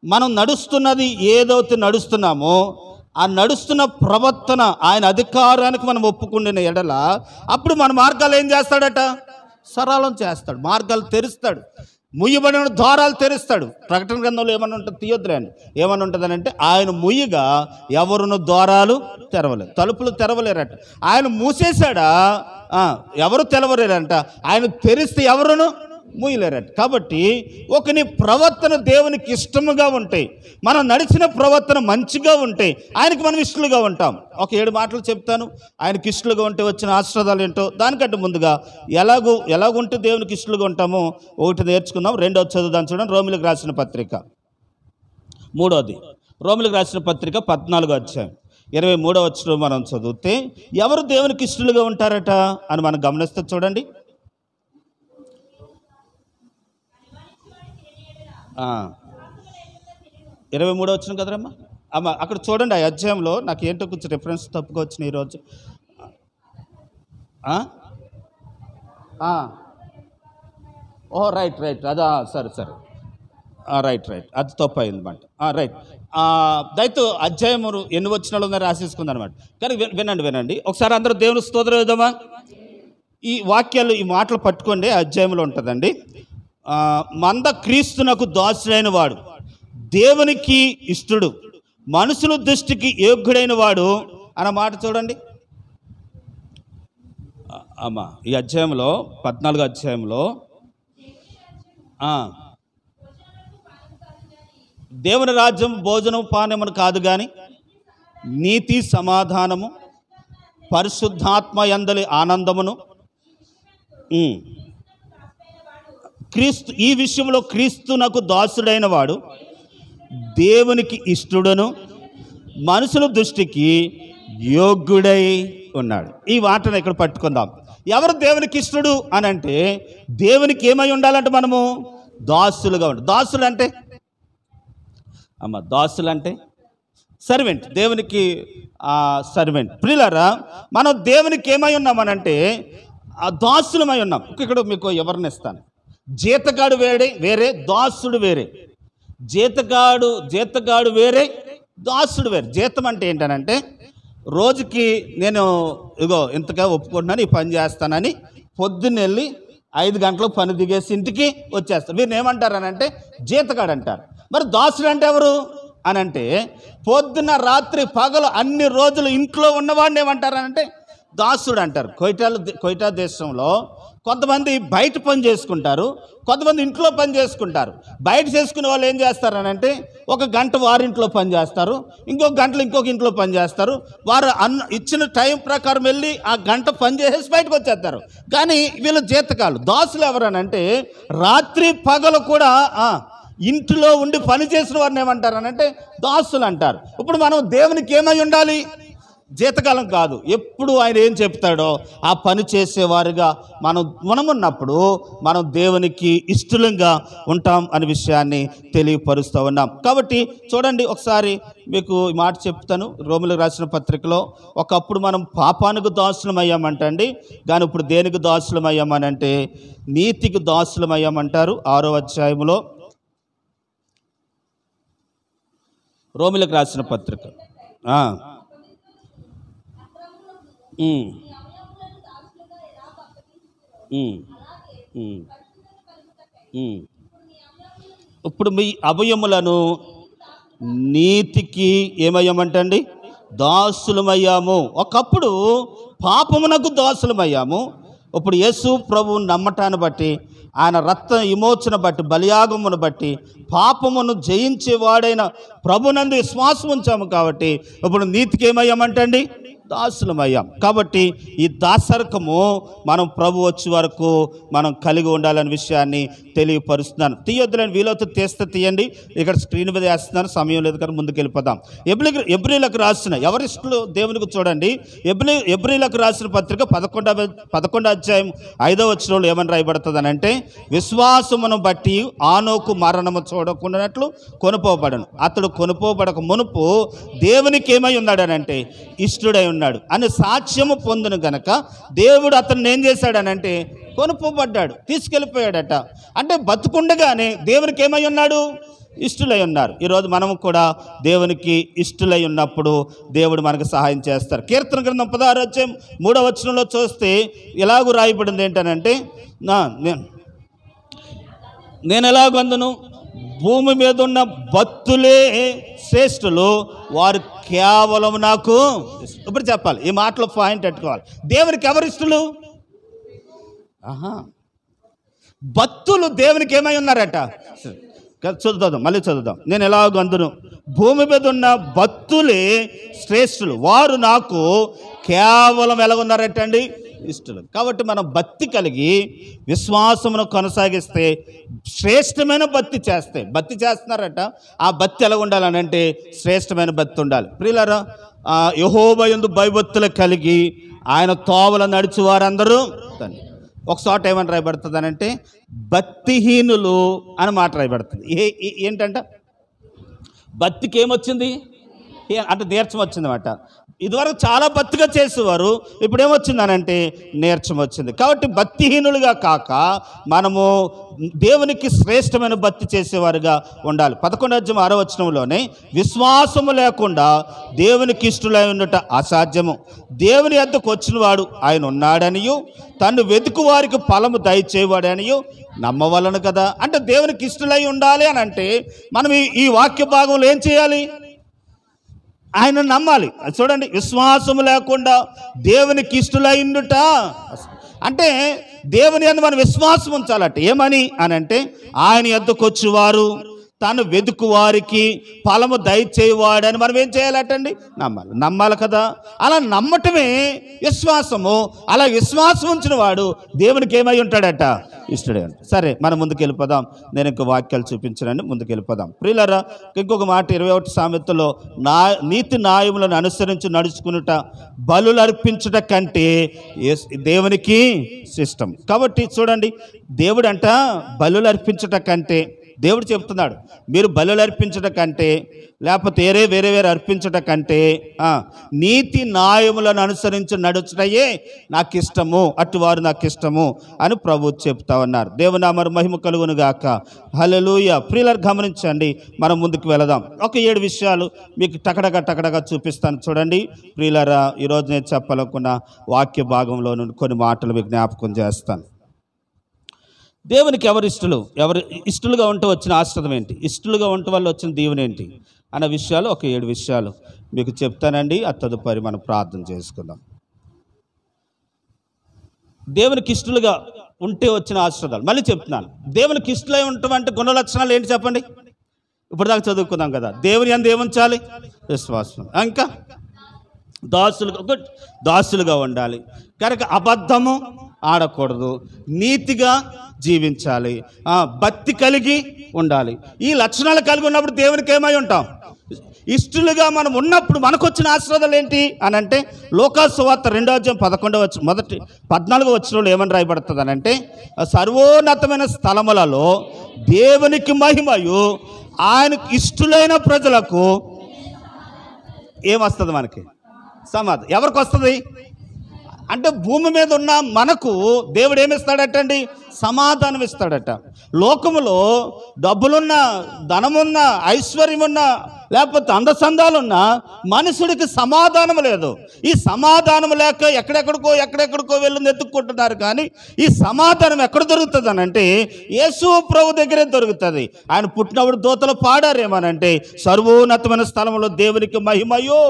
మనం నడుస్తున్నది ఏదైతే నడుస్తున్నామో ఆ నడుస్తున్న ప్రవర్తన ఆయన అధికారానికి మనం ఒప్పుకునే ఎడల అప్పుడు మన మార్గాలు ఏం చేస్తాడట? సరళం చేస్తాడు, మార్గాలు తెరుస్తాడు, ముయ్యబడిన ద్వారాలు తెరుస్తాడు. ప్రకటన గ్రంథంలో ఏమన్నా ఉంటుంది, తీయొద్దులే అండి, ఏమన్నా ఉంటుందని అంటే ఆయన ముయ్యగా ఎవరును ద్వారాలు తెరవలేరు, తలుపులు తెరవలేరట. ఆయన మూసేశాడా, ఎవరు తెరవలేరంట. ఆయన తెరిస్తే ఎవరును మూయలేరట. కాబట్టి ఒకని ప్రవర్తన దేవునికి ఇష్టముగా ఉంటాయి, మనం నడిచిన ప్రవర్తన మంచిగా ఉంటే ఆయనకి మనం ఇష్టలుగా ఉంటాం. ఒక 7 మాటలు చెప్తాను, ఆయనకి ఇష్టలుగా ఉంటే వచ్చిన ఆశీర్వాదాలు ఏంటో. దానికంటే ముందుగా ఎలాగుంటే దేవునికి ఇష్టలుగా ఉంటామో ఒకటి నేర్చుకుందాం. 2వ చదువుదాం చూడండి, రోమిలకు రాసిన పత్రిక 3వది, రోమిలకు రాసిన పత్రిక 14వ అధ్యాయం 23వ వచనం మనం చదివితే ఎవరు దేవునికి ఇష్టలుగా ఉంటారట అని మనం గమనిస్తే చూడండి. 23వ వచనం కదరమ్మా అమ్మ, అక్కడ చూడండి. ఆ అధ్యాయంలో నాకు ఏంటో కొంచెం రిఫరెన్స్ తప్పుగా వచ్చినాయి ఈరోజు. రైట్ అదా, సరే రైట్ రైట్, అది తప్పు అయిందన్నమాట. రైట్. దయతో అధ్యాయం ఎన్ని వచనాలు ఉందని రాసేసుకుందనమాట. కానీ వినండి ఒకసారి అందరూ దేవుని స్తోత్రం వేద్దామా. ఈ వాక్యాలు, ఈ మాటలు పట్టుకోండి, అధ్యాయంలో ఉంటుందండి. మంద క్రీస్తునకు దాసుడైన వాడు, దేవునికి ఇష్టడు, మనుషుల దృష్టికి యోగ్యుడైన వాడు అన్న మాట చూడండి అమ్మా. ఈ అధ్యాయంలో 14వ అధ్యాయంలో దేవుని రాజ్యం భోజనం పానమును కాదు కానీ నీతి సమాధానము పరిశుద్ధాత్మ యందలి ఆనందమును. క్రీస్తు, ఈ విషయంలో క్రీస్తునకు దాసుడైన వాడు దేవునికి ఇష్టడును, మనుషుల దృష్టికి యోగ్యుడై ఉన్నాడు. ఈ మాటను ఇక్కడ పట్టుకుందాం. ఎవరు దేవునికి ఇష్టడు అని అంటే, దేవునికి ఏమై ఉండాలంటే మనము దాసులుగా ఉండాలి. దాసులు అంటే దాసులు అంటే సర్వెంట్, దేవునికి సర్వెంట్. ప్రియులారా, మనం దేవునికి ఏమై ఉన్నామనంటే దాసులమై ఉన్నాం. ఇక్కడ మీకు ఎవరిని ఇస్తాను. జీతగాడు వేరే, దాసుడు వేరే. జీతగాడు వేరే, దాసుడు వేరే. జీతం అంటే ఏంటనంటే, రోజుకి నేను ఇంతగా ఒప్పుకుంటున్నాను, ఈ పని చేస్తానని పొద్దున్న వెళ్ళి 5 గంటలకు పని దిగేసి ఇంటికి వచ్చేస్తాను. వీరిని ఏమంటారనంటే జీతగాడు అంటారు. మరి దాసుడు అంటే ఎవరు అనంటే, పొద్దున్న రాత్రి పగలు అన్ని రోజులు ఇంట్లో ఉన్నవాడిని ఏమంటారనంటే దాసుడు అంటారు. కోయిటా దేశంలో కొంతమంది బయట పని చేసుకుంటారు, కొంతమంది ఇంట్లో పని చేసుకుంటారు. బయట చేసుకునే వాళ్ళు ఏం చేస్తారనంటే, 1 గంట వారింట్లో పని చేస్తారు, ఇంకొక గంటలు ఇంకొక ఇంట్లో పని చేస్తారు. వారు ఇచ్చిన టైం ప్రకారం వెళ్ళి ఆ గంట పని చేసేసి బయటకు వచ్చేస్తారు. కానీ వీళ్ళు జీతకాలు. దాసులు ఎవరనంటే రాత్రి పగలు కూడా ఇంటిలో ఉండి పని చేసిన వారిని ఏమంటారనంటే దాసులు అంటారు. ఇప్పుడు మనం దేవునికి ఏమై ఉండాలి? జీతకాలం కాదు. ఎప్పుడు ఆయన ఏం చెప్తాడో ఆ పని చేసేవారుగా మనమున్నప్పుడు మనం దేవునికి ఇష్టంగా ఉంటాం అనే విషయాన్ని తెలియపరుస్తూ ఉన్నాం. కాబట్టి చూడండి, ఒకసారి మీకు ఈ మాట చెప్తాను. రోమిలకు రాసిన పత్రికలో, ఒకప్పుడు మనం పాపానికి దాసులమయ్యామంటండి, కానీ ఇప్పుడు దేనికి దాసులమయ్యామనంటే నీతికి దాసులమయ్యామంటారు. 6వ అధ్యాయంలో రోమిలకు రాసిన పత్రిక ఇప్పుడు మీ అవయములను నీతికి ఏమయ్యామంటండి? దాసులమయ్యాము. ఒకప్పుడు పాపమునకు దాసులమయ్యాము. ఇప్పుడు యేసు ప్రభువుని నమ్మటాన్ని బట్టి, ఆయన రక్త విమోచన బట్టి, బలియాగమును బట్టి, పాపమును జయించేవాడైన ప్రభునందు విశ్వాసం ఉంచాము. కాబట్టి ఇప్పుడు నీతికి ఏమయ్యామంటండి? దాసులమయ్యాం. కాబట్టి ఈ దాసరకము మనం ప్రభు వచ్చే వరకు మనం కలిగి ఉండాలనే విషయాన్ని తెలియపరుస్తున్నాను. తీయొద్దులని వీలవుతూ తీయండి. ఇక్కడ స్క్రీన్ మీద వేస్తున్నాను, సమయం లేదు కానీ ముందుకు వెళ్ళిపోదాం. ఎబ్రీలకు రాసిన, ఎవరిస్టులు దేవునికి చూడండి, ఎబ్రీలకు రాసిన పత్రిక 11వ అధ్యాయం 5వ వచనంలో ఏమని రాయబడుతుంది అంటే, విశ్వాసమును బట్టి ఆనోకు మరణము చూడకుండానట్లు కొనుపోబడను. అతడు కొనుపోబడక మునుపు దేవునికి ఏమై ఉన్నాడనంటే ఇష్టడై ఉన్నాడు అని సాక్ష్యము పొందును గనక దేవుడు అతన్ని ఏం చేశాడనంటే కొనుపోబడ్డాడు, తీసుకెళ్ళిపోయాడట. అంటే బతుకుండగానే దేవునికి ఏమై ఉన్నాడు? ఇష్టలై ఉన్నారు. ఈరోజు మనము కూడా దేవునికి ఇష్టలై ఉన్నప్పుడు దేవుడు మనకు సహాయం చేస్తారు. కీర్తన గ్రంథం 16వ అధ్యాయం 3వ వచనంలో చూస్తే ఇలాగూ రాయబడింది ఏంటనంటే, నేను ఎలాగొందును, భూమి మీద ఉన్న భక్తులే శ్రేష్ఠులు, వారు కేవలం నాకు. ఇప్పుడు చెప్పాలి, ఈ మాటలో పాయింట్ పెట్టుకోవాలి. దేవునికి ఎవరు ఇష్టలు? భక్తులు దేవునికి ఏమై ఉన్నారట? మళ్ళీ చదువుదాం. నేను ఎలాగొందును, భూమి మీద ఉన్న భక్తులే శ్రేష్ఠులు, వారు నాకు కేవలం ఎలాగున్నారటండి? ఇష్టలు. కాబట్టి మనం భక్తి కలిగి విశ్వాసమును కొనసాగిస్తే, శ్రేష్టమైన భక్తి చేస్తున్నారట. ఆ భక్తి ఎలా ఉండాలని అంటే శ్రేష్టమైన భక్తి ఉండాలి. ప్రియులారా, యెహోవా యందు భయభక్తులు కలిగి ఆయన తోవల నడిచి వారందరూ. ఒక చోట ఏమని రాయబడుతుంది అనంటే భక్తిహీనులు అని మాట రాయబడుతుంది. ఏంటంట? భక్తికి ఏమొచ్చింది? అంటే నీరసం వచ్చిందన్నమాట. ఇదివరకు చాలా భక్తిగా చేసేవారు, ఇప్పుడు ఏమొచ్చిందనంటే నీరసం వచ్చింది. కాబట్టి భక్తిహీనులుగా కాక మనము దేవునికి శ్రేష్టమైన భక్తి చేసేవారుగా ఉండాలి. 11వ విశ్వాసము లేకుండా దేవునికి ఇష్టలై ఉండట అసాధ్యము. దేవుని యొద్దకు వచ్చిన వాడు ఆయన ఉన్నాడనియు తను వెతుకు వారికి ఫలము దయచేవాడనియు నమ్మవలను కదా. అంటే దేవునికి ఇష్టలై ఉండాలి అని అంటే మనం ఈ వాక్య భాగంలో ఏం చేయాలి? ఆయన నమ్మాలి. చూడండి, విశ్వాసము లేకుండా దేవునికి ఇష్టలైండుట అంటే దేవుని యందు మనం విశ్వాసం ఉంచాలట. ఏమని అని అంటే ఆయన యొద్దకు వచ్చేవారు తను వెతుకు వారికి ఫలము దయచేవాడని మనం ఏం చేయాలటండి? నమ్మాలి కదా. అలా నమ్మటమే విశ్వాసము. అలా విశ్వాసం ఉంచిన వాడు దేవునికి ఏమై ఉంటాడట? ఇష్టడే. సరే, మనం ముందుకు వెళ్ళిపోదాం. నేను ఇంకో వాక్యాలు చూపించనండి, ముందుకు వెళ్ళిపోదాం. ప్రియులారా, ఇంకొక మాట 21 సామెతలో నీతి న్యాయములను అనుసరించి నడుచుకునుట బలులు అర్పించుట కంటే దేవునికి ఇష్టం. కాబట్టి చూడండి, దేవుడంట బలులు అర్పించుట కంటే, దేవుడు చెప్తున్నాడు మీరు బలులు అర్పించట కంటే లేకపోతే వేరే అర్పించట కంటే నీతి న్యాయములను అనుసరించి నడుచుటయే నాకు ఇష్టము, అటువారు నాకు ఇష్టము అని ప్రభువు చెప్తా ఉన్నారు. దేవునామరు మహిమ కలుగును గాక. హల్లెలూయా. ప్రియులారా, గమనించండి, మనం ముందుకు వెళదాం. ఒక 7 విషయాలు మీకు టకడగా చూపిస్తాను. చూడండి ప్రియులారా, ఈరోజు నేను చెప్పాలనుకున్న వాక్య భాగంలో నుండి కొన్ని మాటలు మీకు జ్ఞాపకం చేస్తాను. దేవునికి ఎవరు ఇష్టలుగా ఉంటూ వచ్చిన ఆశ్రదం ఏంటి, ఇష్టలుగా ఉంటూ వాళ్ళు వచ్చిన దీవెన ఏంటి అన్న విషయాలు ఒక 7 విషయాలు మీకు చెప్తానండి. ఆ తదుపరి మనం ప్రార్థన చేసుకుందాం. దేవునికి ఇష్టలుగా ఉంటే వచ్చిన ఆశ్రదాలు మళ్ళీ చెప్తున్నాను. దేవునికి ఇష్టలై ఉన్నటువంటి గుణ లక్షణాలు ఏంటి చెప్పండి? ఇప్పుడు దాకా చదువుకుందాం కదా. దేవుని యందు ఏముంచాలి? విశ్వాసం. ఇంకా దాసులుగా ఉండాలి కనుక అబద్ధము ఆడకూడదు, నీతిగా జీవించాలి, భక్తి కలిగి ఉండాలి. ఈ లక్షణాలు కలిగి ఉన్నప్పుడు దేవునికి ఏమై ఉంటాం? ఇష్టలుగా మనం ఉన్నప్పుడు మనకు వచ్చిన ఆశీర్వాదాలు ఏంటి అని అంటే లోకాసు సువార్త 2:14 ఏమని రాయబడుతుంది అని అంటే సర్వోన్నతమైన స్థలములలో దేవునికి మహిమయు ఆయనకు ఇష్టలైన ప్రజలకు ఏమొస్తుంది? మనకి సమాధానం. ఎవరికి వస్తుంది అంటే భూమి మీద ఉన్న మనకు దేవుడు ఏమిస్తాడటండి? సమాధానం ఇస్తాడట. లోకములో డబ్బులున్నా, ధనమున్నా, ఐశ్వర్యమున్నా, లేకపోతే అందసందాలున్నా మనుషుడికి సమాధానం లేదు. ఈ సమాధానం లేక ఎక్కడెక్కడికో వెళ్ళి ఎత్తుక్కుంటున్నారు. కానీ ఈ సమాధానం ఎక్కడ దొరుకుతుంది అని అంటే యేసు ప్రభు దగ్గరే దొరుకుతుంది. ఆయన పుట్టినప్పుడు దూతలు పాడారేమనంటే సర్వోన్నతమైన స్థలంలో దేవునికి మహిమయో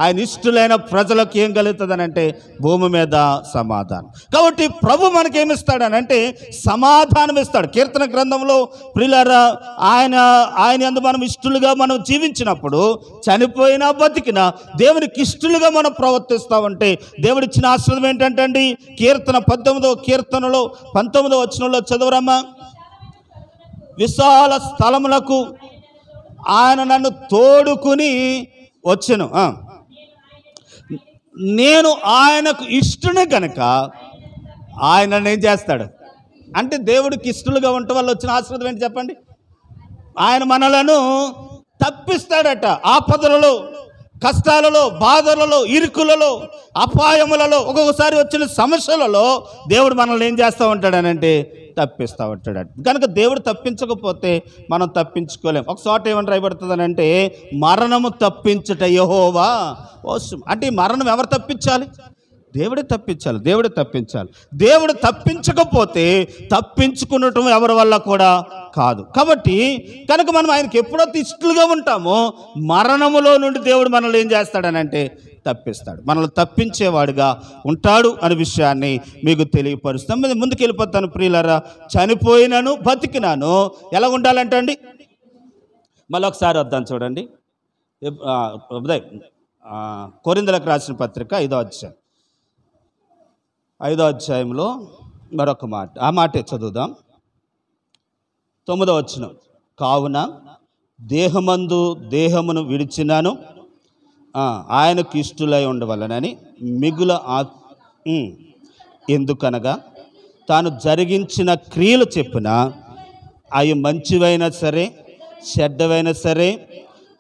ఆయన ఇష్టలైన ప్రజలకు ఏం కలుగుతుంది అంటే భూమి మీద సమాధానం. కాబట్టి ప్రభు మనకేమిస్తాడనంటే సమాధానం ఇస్తాడు. కీర్తన గ్రంథంలో ప్రియులారా, ఆయన యందు మనం ఇష్టలుగా మనం జీవించినప్పుడు చనిపోయినా బతికినా దేవునికి ఇష్టలుగా మనం ప్రవర్తిస్తూ ఉంటే దేవుడిచ్చిన ఆశీర్వాదం ఏంటంటే అండి, కీర్తన 19వ కీర్తనలో 19వ వచనంలో చదువురమ్మా. విశాల స్థలములకు ఆయన నన్ను తోడుకుని వచ్చెను, నేను ఆయనకు ఇష్టనే కనుక ఆయన నన్ను ఏం చేస్తాడు అంటే దేవుడికి ఇష్టలుగా ఉండటం వల్ల వచ్చిన ఆశీర్వాదం ఏంటి చెప్పండి? ఆయన మనలను తప్పిస్తాడట. ఆపదలలో, కష్టాలలో, బాధలలో, ఇరుకులలో, అపాయములలో, ఒక్కొక్కసారి వచ్చిన సమస్యలలో దేవుడు మనల్ని ఏం చేస్తూ ఉంటాడనంటే తప్పిస్తూ ఉంటాడు. కనుక దేవుడు తప్పించకపోతే మనం తప్పించుకోలేం. ఒక చోట ఏమని రాయబడుతుందనంటే మరణము తప్పించుట యెహోవా వశం. అంటే ఈ మరణం ఎవరు తప్పించాలి? దేవుడే తప్పించాలి. దేవుడు తప్పించకపోతే తప్పించుకునటం ఎవరి వల్ల కూడా కాదు. కాబట్టి కనుక మనం ఆయనకి ఎప్పుడైతే ఇష్టలుగా ఉంటామో మరణములో నుండి దేవుడు మనల్ని ఏం చేస్తాడనంటే తప్పిస్తాడు. మనల్ని తప్పించేవాడుగా ఉంటాడు అనే విషయాన్ని మీకు తెలియపరుస్తాం. ముందుకు వెళ్ళిపోతాను ప్రియులారా. చనిపోయినాను బతికినాను ఎలా ఉండాలంటండి? మళ్ళీ ఒకసారి వద్దాం చూడండి. కొరింథీయులకు రాసిన పత్రిక 5వ అధ్యాయంలో మరొక మాట, ఆ మాటే చదువుదాం. 9వ వచనం. కావున దేహమందు దేహమును విడిచినాను ఆయనకు ఇష్టలై ఉండవలనని మిగుల ఎందుకనగా తాను జరిగించిన క్రియలు చెప్పిన అవి మంచివైనా సరే చెడ్డవైనా సరే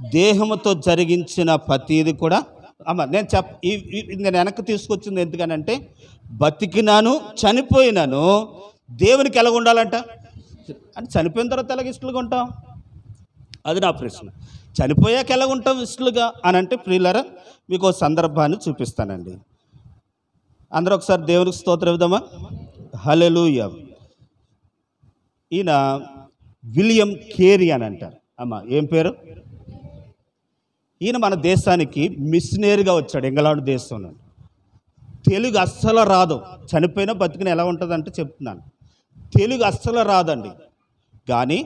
దేహముతో జరిగించిన ప్రతిది కూడా అమ్మ నేను వెనక్కి తీసుకొచ్చింది ఎందుకనంటే బతికినాను చనిపోయినాను దేవునికి ఎలాగ ఉండాలంట అంటే చనిపోయిన తర్వాత ఎలాగ ఇష్టలుగా ఉంటాం, అది నా ప్రశ్న. చనిపోయాక ఎలాగ ఉంటాం ఇష్టలుగా అని అంటే ప్రియులారా మీకు ఒక సందర్భాన్ని చూపిస్తానండి. అందరూ ఒకసారి దేవునికి స్తోత్రం ఇద్దామా. హల్లెలూయా. ఈయన విలియం కేరీ అని అంటారు. అమ్మ ఏం పేరు? ఈయన మన దేశానికి మిషనరీగా వచ్చాడు. ఇంగ్లాండ్ దేశంలో. తెలుగు అస్సలు రాదు. చనిపోయినా బతికిన ఎలా ఉంటుందంటే చెప్తున్నాను, తెలుగు అస్సలు రాదండి. కానీ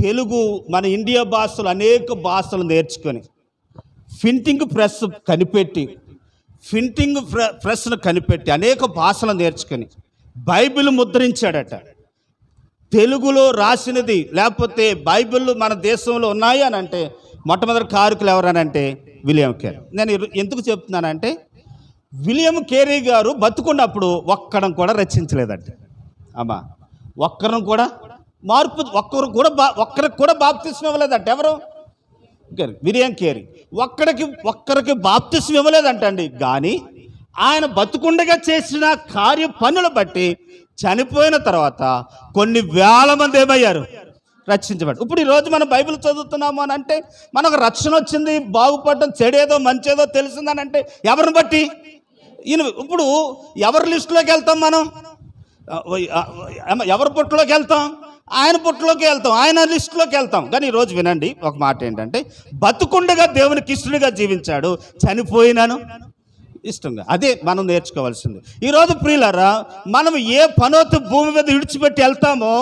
తెలుగు మన ఇండియా భాషలు అనేక భాషలు నేర్చుకొని ప్రింటింగ్ ప్రెస్ను కనిపెట్టి అనేక భాషలు నేర్చుకొని బైబిల్ ముద్రించాడట. తెలుగులో రాసినది లేకపోతే బైబిల్ మన దేశంలో ఉన్నాయి అని అంటే మొట్టమొదటి కారకులు ఎవరనంటే విలియం కేరీ. నేను ఎందుకు చెప్తున్నానంటే విలియం కేరీ గారు బతుకున్నప్పుడు ఒక్కడం కూడా రచించలేదండి. అమ్మా ఒక్కరం కూడా ఒక్కరికి కూడా బాప్తిస్మం ఇవ్వలేదంట. ఎవరు? William Carey. ఒక్కరికి బాప్తిస్మం ఇవ్వలేదంటండి. కానీ ఆయన బతుకుండగా చేసిన కార్య పనులు బట్టి చనిపోయిన తర్వాత కొన్ని వేల మంది ఏమయ్యారు? రక్షించబడి. ఇప్పుడు ఈరోజు మనం బైబిల్ చదువుతున్నాము అని అంటే మనకు రక్షణ వచ్చింది, బాగుపడడం, చెడేదో మంచేదో తెలిసిందని అంటే ఎవరిని బట్టి? ఇప్పుడు ఎవరి లిస్టులోకి వెళ్తాం మనం? ఎవరి పుట్టలోకి వెళ్తాం? ఆయన పుట్టలోకి వెళ్తాం, ఆయన లిస్టులోకి వెళ్తాం. కానీ ఈరోజు వినండి ఒక మాట ఏంటంటే బతుకుండగా దేవునికి ఇష్టడుగా జీవించాడు, చనిపోయినాను ఇష్టంగా. అదే మనం నేర్చుకోవాల్సింది. ఈరోజు ప్రియులారా మనం ఏ పనోతు భూమి మీద విడిచిపెట్టి వెళ్తామో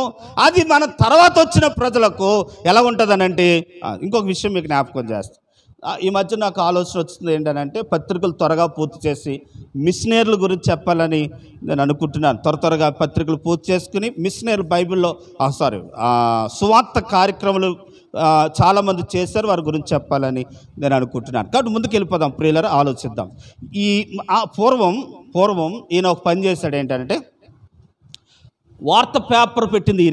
అది మన తర్వాత వచ్చిన ప్రజలకు ఎలా ఉంటుందనంటే ఇంకొక విషయం మీకు జ్ఞాపకం చేస్తాను. ఈ మధ్య నాకు ఆలోచన వచ్చింది ఏంటంటే పత్రికలు త్వరగా పూర్తి చేసి మిషనరీల గురించి చెప్పాలని నేను అనుకుంటున్నాను. త్వరగా పత్రికలు పూర్తి చేసుకుని మిషనరీలు బైబిల్లో సువార్త కార్యక్రమాలు చాలామంది చేశారు, వారి గురించి చెప్పాలని నేను అనుకుంటున్నాను. కాబట్టి ముందుకు వెళ్ళిపోదాం ప్రియులారా, ఆలోచిద్దాం. పూర్వం ఈయన ఒక పని చేశాడు. ఏంటంటే వార్త పేపర్ పెట్టింది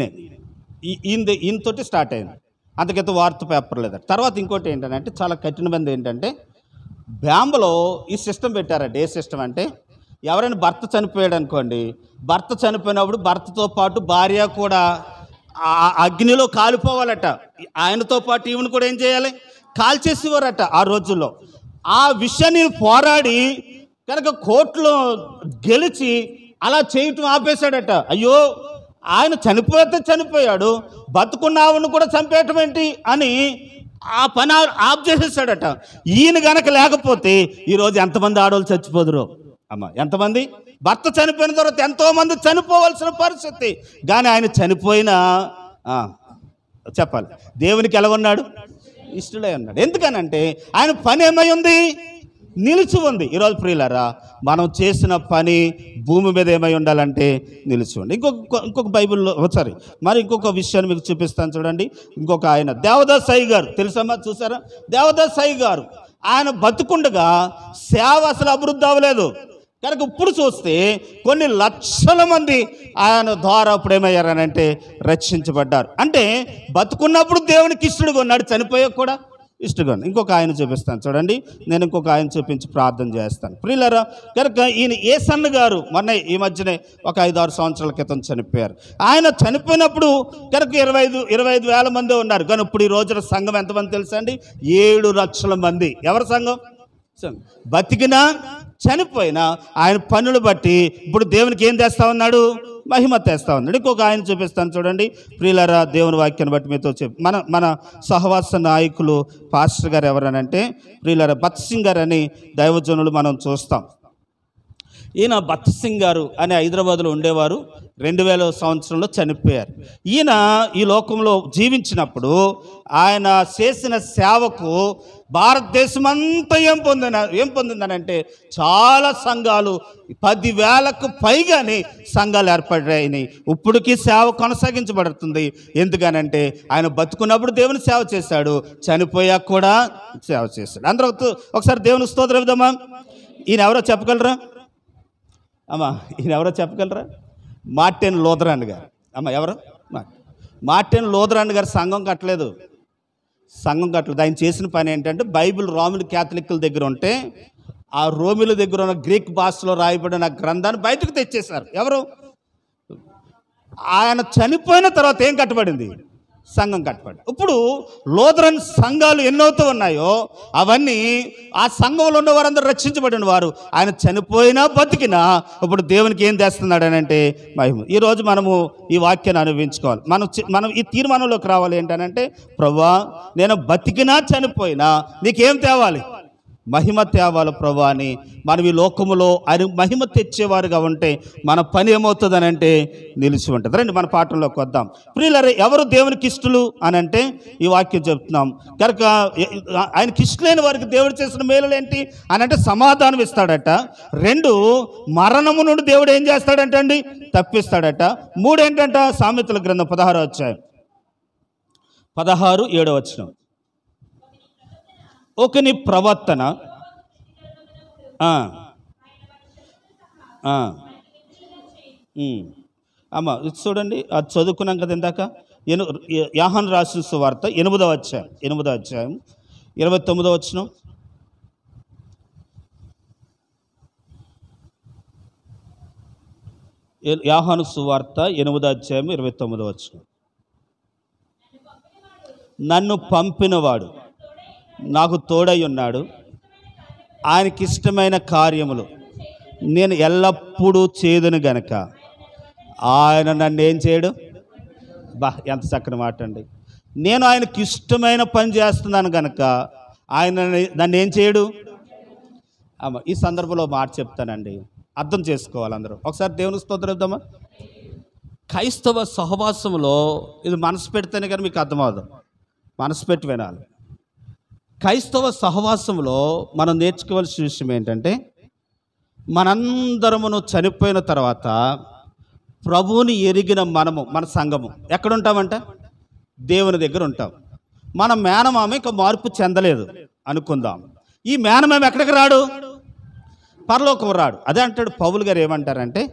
ఈయనతోటి స్టార్ట్ అయింది. అంతకైతే వార్త పేపర్ లేదండి. తర్వాత ఇంకోటి ఏంటంటే చాలా కఠినమైనది ఏంటంటే బ్యాంబులో ఈ సిస్టమ్ పెట్టారండి. ఏ సిస్టమ్ అంటే ఎవరైనా భర్త చనిపోయాడు అనుకోండి, భర్త చనిపోయినప్పుడు భర్తతో పాటు భార్య కూడా అగ్నిలో కాలిపోవాలట. ఆయనతో పాటు ఈవెన్ కూడా ఏం చేయాలి? కాల్చేసేవారట ఆ రోజుల్లో. ఆ విషయాన్ని పోరాడి కనుక కోర్టులో గెలిచి అలా చేయటం ఆపేశాడట. అయ్యో ఆయన చనిపోతే చనిపోయాడు, బతుకున్నావును కూడా చంపేయటం ఏంటి అని ఆ పని ఆఫ్ చేసేసాడట. ఈయన గనక లేకపోతే ఈరోజు ఎంతమంది ఆడవాళ్ళు చచ్చిపోదురు అమ్మ? ఎంతమంది? భర్త చనిపోయిన తర్వాత ఎంతోమంది చనిపోవాల్సిన పరిస్థితి. కానీ ఆయన చనిపోయినా చెప్పాలి దేవునికి ఎలా ఉన్నాడు? ఇష్టడై ఉన్నాడు. ఎందుకనంటే ఆయన పని ఏమై ఉంది? నిలిచి ఉంది. ఈరోజు ప్రియులారా మనం చేసిన పని భూమి మీద ఏమై ఉండాలంటే నిలిచి ఉంది. ఇంకొక బైబిల్లో మరి ఇంకొక విషయాన్ని మీకు చూపిస్తాను చూడండి. ఇంకొక ఆయన దేవదాస్ సాయి గారు తెలుసమ్మా, చూసారా? దేవదాస్ సాయి గారు ఆయన బతుకుండగా సేవ అసలు అభివృద్ధి అవ్వలేదు. కనుక ఇప్పుడు చూస్తే కొన్ని లక్షల మంది ఆయన ద్వారా ఇప్పుడు ఏమయ్యారనంటే రక్షించబడ్డారు. అంటే బతుకున్నప్పుడు దేవునికి ఇష్టడుగా ఉన్నాడు, చనిపోయాక కూడా ఇష్టంగా. ఇంకొక ఆయన చూపిస్తాను చూడండి. నేను ఇంకొక ఆయన చూపించి ప్రార్థన చేస్తాను ప్రియులారా. కనుక ఈయన ఏసన్న గారు మొన్న ఈ మధ్యనే ఒక 5-6 సంవత్సరాల క్రితం చనిపోయారు. ఆయన చనిపోయినప్పుడు కనుక 25,000 మంది ఉన్నారు. కానీ ఇప్పుడు ఈ రోజున సంఘం ఎంతమంది తెలుసా అండి? 7 లక్షల మంది. ఎవరి సంఘం? బతికినా చనిపోయినా ఆయన పనులు బట్టి ఇప్పుడు దేవునికి ఏం చేస్తా ఉన్నాడు? మహిమ తెస్తా ఉన్నాడు. ఇంకొక ఆయన చూపిస్తాను చూడండి ప్రియులారా. దేవుని వాక్యాన్ని బట్టి మీతో మన సహవాస నాయకులు పాస్టర్ గారు ఎవరనంటే ప్రియులారా భత్ సింగ్ గారు అని దైవజనులు మనం చూస్తాం. ఈయన భత్ సింగ్ గారు అని హైదరాబాద్లో ఉండేవారు. 2000 సంవత్సరంలో చనిపోయారు. ఈయన ఈ లోకంలో జీవించినప్పుడు ఆయన చేసిన సేవకు భారతదేశం అంతా ఏం పొందిందనంటే చాలా సంఘాలు 10,000కు పైగానే సంఘాలు ఏర్పడ్డాయి. ఇప్పటికీ సేవ కొనసాగించబడుతుంది. ఎందుకనంటే ఆయన బతుకున్నప్పుడు దేవుని సేవ చేశాడు, చనిపోయాక కూడా సేవ చేశాడు. అందరూ ఒకసారి దేవుని స్తోత్రం ఇద్దామా. ఈయన ఎవరో చెప్పగలరా అమ్మా? ఈయన ఎవరో చెప్పగలరా? మార్టిన్ లూథరన్ గారు. అమ్మ ఎవరు? మార్టిన్ లూథరన్ గారు సంఘం కట్టలేదు. సంఘం కట్టలేదు. ఆయన చేసిన పని ఏంటంటే బైబిల్ రోమిల్ క్యాథలిక్ల దగ్గర ఉంటే ఆ రోమిల దగ్గర ఉన్న గ్రీక్ భాషలో రాయబడిన గ్రంథాన్ని బయటకు తెచ్చేశారు. ఎవరు? ఆయన చనిపోయిన తర్వాత ఏం కట్టబడింది? సంఘం కట్టబడింది. ఇప్పుడు లూథరన్ సంఘాలు ఎన్నవుతూ ఉన్నాయో అవన్నీ ఆ సంఘంలో ఉన్న వారందరూ రక్షించబడిన వారు. ఆయన చనిపోయినా బతికినా ఇప్పుడు దేవునికి ఏం తెస్తున్నాడు అని అంటే మహిమ. ఈరోజు మనము ఈ వాక్యాన్ని అనుభవించుకోవాలి. మనం ఈ తీర్మానంలోకి రావాలి. ఏంటనంటే, ప్రభువా నేను బతికినా చనిపోయినా నీకేం తేవాలి? మహిమ తేవాలి ప్రభు అని మనం ఈ లోకములో ఆయన మహిమ తెచ్చేవారుగా ఉంటే మన పని ఏమవుతుందని అంటే నిలిచి ఉంటుంది. రండి మన పాఠంలోకి వద్దాం. ప్రియులారా, ఎవరు దేవునికి ఇష్టలు అని అంటే ఈ వాక్యం చెప్తున్నాం కనుక. ఆయనకి ఇష్టలేని వారికి దేవుడు చేసిన మేలులు ఏంటి అని అంటే సమాధానం ఇస్తాడట. 2, మరణము నుండి దేవుడు ఏం చేస్తాడంట అండి? తప్పిస్తాడట. 3 ఏంటంట? సామెతల గ్రంథం 16వ అధ్యాయం 16-7 వచనం. ఒకని ప్రవర్తన అమ్మ ఇది చూడండి, అది చదువుకున్నాం కదా ఇందాక. యోహాను రాసిన సువార్త 8వ అధ్యాయం 29వ వచనం. యోహాను సువార్త 8వ అధ్యాయం 29వ వచనం. నన్ను పంపినవాడు నాకు తోడై ఉన్నాడు, ఆయనకి ఇష్టమైన కార్యములు నేను ఎల్లప్పుడూ చేదును గనక ఆయన నన్ను ఏం చేయడు. ఎంత చక్కని మాట అండి. నేను ఆయనకి ఇష్టమైన పని చేస్తున్నాను కనుక ఆయన నన్ను ఏం చేయడు. ఈ సందర్భంలో మాట చెప్తానండి, అర్థం చేసుకోవాలి అందరూ. ఒకసారి దేవుని స్తోత్రం ఇద్దామా. క్రైస్తవ సహవాసంలో ఇది మనసు పెడితేనే కానీ మీకు అర్థమవుతుంది. మనసు పెట్టి వినాలి. క్రైస్తవ సహవాసంలో మనం నేర్చుకోవాల్సిన విషయం ఏంటంటే, మనందరమును చనిపోయిన తర్వాత ప్రభువుని ఎరిగిన మనము, మన సంఘము ఎక్కడుంటామంట? దేవుని దగ్గర ఉంటాం. మన మేనమామ ఇంకా మార్పు చెందలేదు అనుకుందాం. ఈ మేనమామ ఎక్కడికి రాడు? పరలోకం రాడు. అదే అంటాడు పౌలు గారు. ఏమంటారంటే,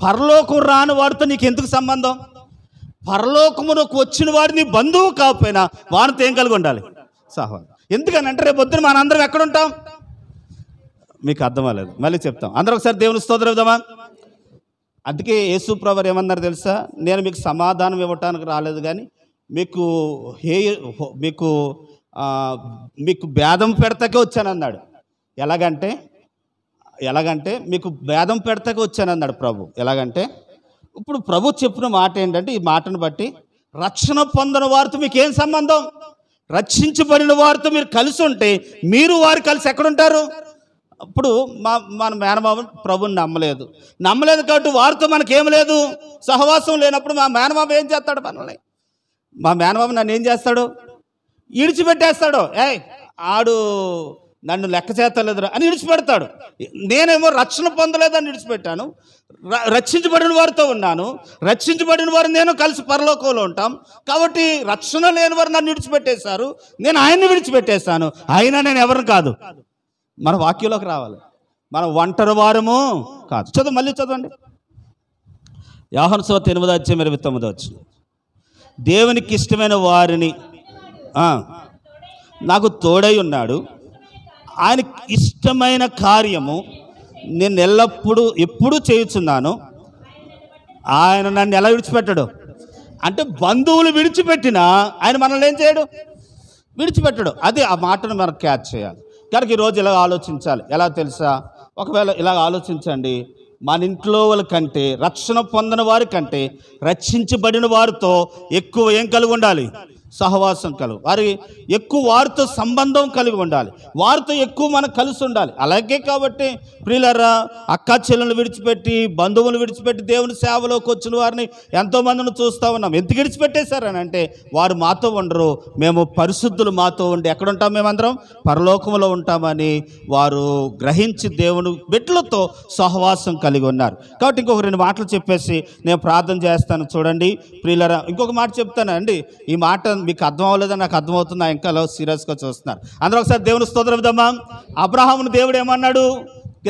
పరలోకం రాని వాడితో నీకు ఎందుకు సంబంధం? పరలోకమునకు వచ్చిన వాడిని బంధువు కాకపోయినా వాడితో ఏం కలిగి ఉండాలి? సహవాసం. ఎందుకని అంటే రేపు పొద్దున మనందరం ఎక్కడుంటాం? మీకు అర్థం అవ్వలేదు, మళ్ళీ చెప్తాం. అందరూ ఒకసారి దేవుని స్తోత్రం ఇద్దామా. అందుకే యేసు ప్రభువు ఏమన్నారు తెలుసా? నేను మీకు సమాధానం ఇవ్వటానికి రాలేదు కానీ మీకు మీకు భేదం పెడతాకే వచ్చానన్నాడు. ఎలాగంటే మీకు భేదం పెడతాకే వచ్చానన్నాడు ప్రభు. ఎలాగంటే ఇప్పుడు ప్రభు చెప్పిన మాట ఏంటంటే, ఈ మాటను బట్టి రక్షణ పొందిన వారితో మీకేం సంబంధం? రక్షించబడిన వారితో మీరు కలిసి ఉంటే మీరు వారు కలిసి ఎక్కడుంటారు? అప్పుడు మన మేనమామ ప్రభుని నమ్మలేదు కాబట్టి వారితో మనకేం లేదు, సహవాసం లేనప్పుడు మా మేనమామ ఏం చేస్తాడు? మనల్ని, మా మేనమామ నన్ను ఏం చేస్తాడు? ఈడిచిపెట్టేస్తాడు. ఆడు నన్ను లెక్క చేస్తలేదురా అని విడిచిపెడతాడు. నేనేమో రక్షణ పొందలేదని విడిచిపెట్టాను, రక్షించబడిన వారితో ఉన్నాను. రక్షించబడిన వారు నేను కలిసి పరలోకంలో ఉంటాం. కాబట్టి రక్షణ లేని వారు నన్ను విడిచిపెట్టేశారు, నేను ఆయన్ని విడిచిపెట్టేశాను. అయినా నేను ఎవరిని కాదు. మన వాక్యంలోకి రావాలి. మనం ఒంటరి వారము కాదు. మళ్ళీ చదవండి. యోహాను సువార్త 8వ అధ్యాయం 29వ వచనం. దేవునికి ఇష్టమైన వారిని నాకు తోడై ఉన్నాడు, ఆయనకి ఇష్టమైన కార్యము నేను ఎప్పుడూ చేయుచున్నాను. ఆయన నన్ను ఎలా విడిచిపెట్టాడు అంటే, బంధువులు విడిచిపెట్టినా ఆయన మనల్ని ఏం చేయడు? విడిచిపెట్టాడు. అది ఆ మాటను మనం క్యాచ్ చేయాలి. కనుక ఈరోజు ఇలా ఆలోచించాలి. ఎలా తెలుసా? ఒకవేళ ఇలా ఆలోచించండి, మన ఇంట్లో వాళ్ళ కంటే, రక్షణ పొందిన వారి కంటే రక్షించబడిన వారితో ఎక్కువ ఏం కలిగి ఉండాలి? సహవాసం కలిగి, వారి ఎక్కువ వారితో సంబంధం కలిగి ఉండాలి, వారితో ఎక్కువ మనం కలిసి ఉండాలి. అలాగే కాబట్టి ప్రియులారా, అక్క చెల్లెలను విడిచిపెట్టి, బంధువులు విడిచిపెట్టి దేవుని సేవలోకి వచ్చిన వారిని ఎంతోమందిని చూస్తూ ఉన్నాం. ఎందుకు విడిచిపెట్టేశారని అంటే, వారు మాతో ఉండరు, మేము పరిశుద్ధులు మాతో ఉండి ఎక్కడుంటాం? మేమందరం పరలోకంలో ఉంటామని వారు గ్రహించి దేవుని బిడ్డలతో సహవాసం కలిగి ఉన్నారు. కాబట్టి ఇంకొక 2 మాటలు చెప్పేసి నేను ప్రార్థన చేస్తాను. చూడండి ప్రియులారా, ఇంకొక మాట చెప్తానండి. ఈ మాట మీకు అర్థం అవ్వలేదని నాకు అర్థమవుతుంది. ఇంకా సీరియస్గా చూస్తున్నారు. అందరూ ఒకసారి దేవుని స్తోత్రం ఇద్దామా. అబ్రహామును దేవుడు ఏమన్నాడు?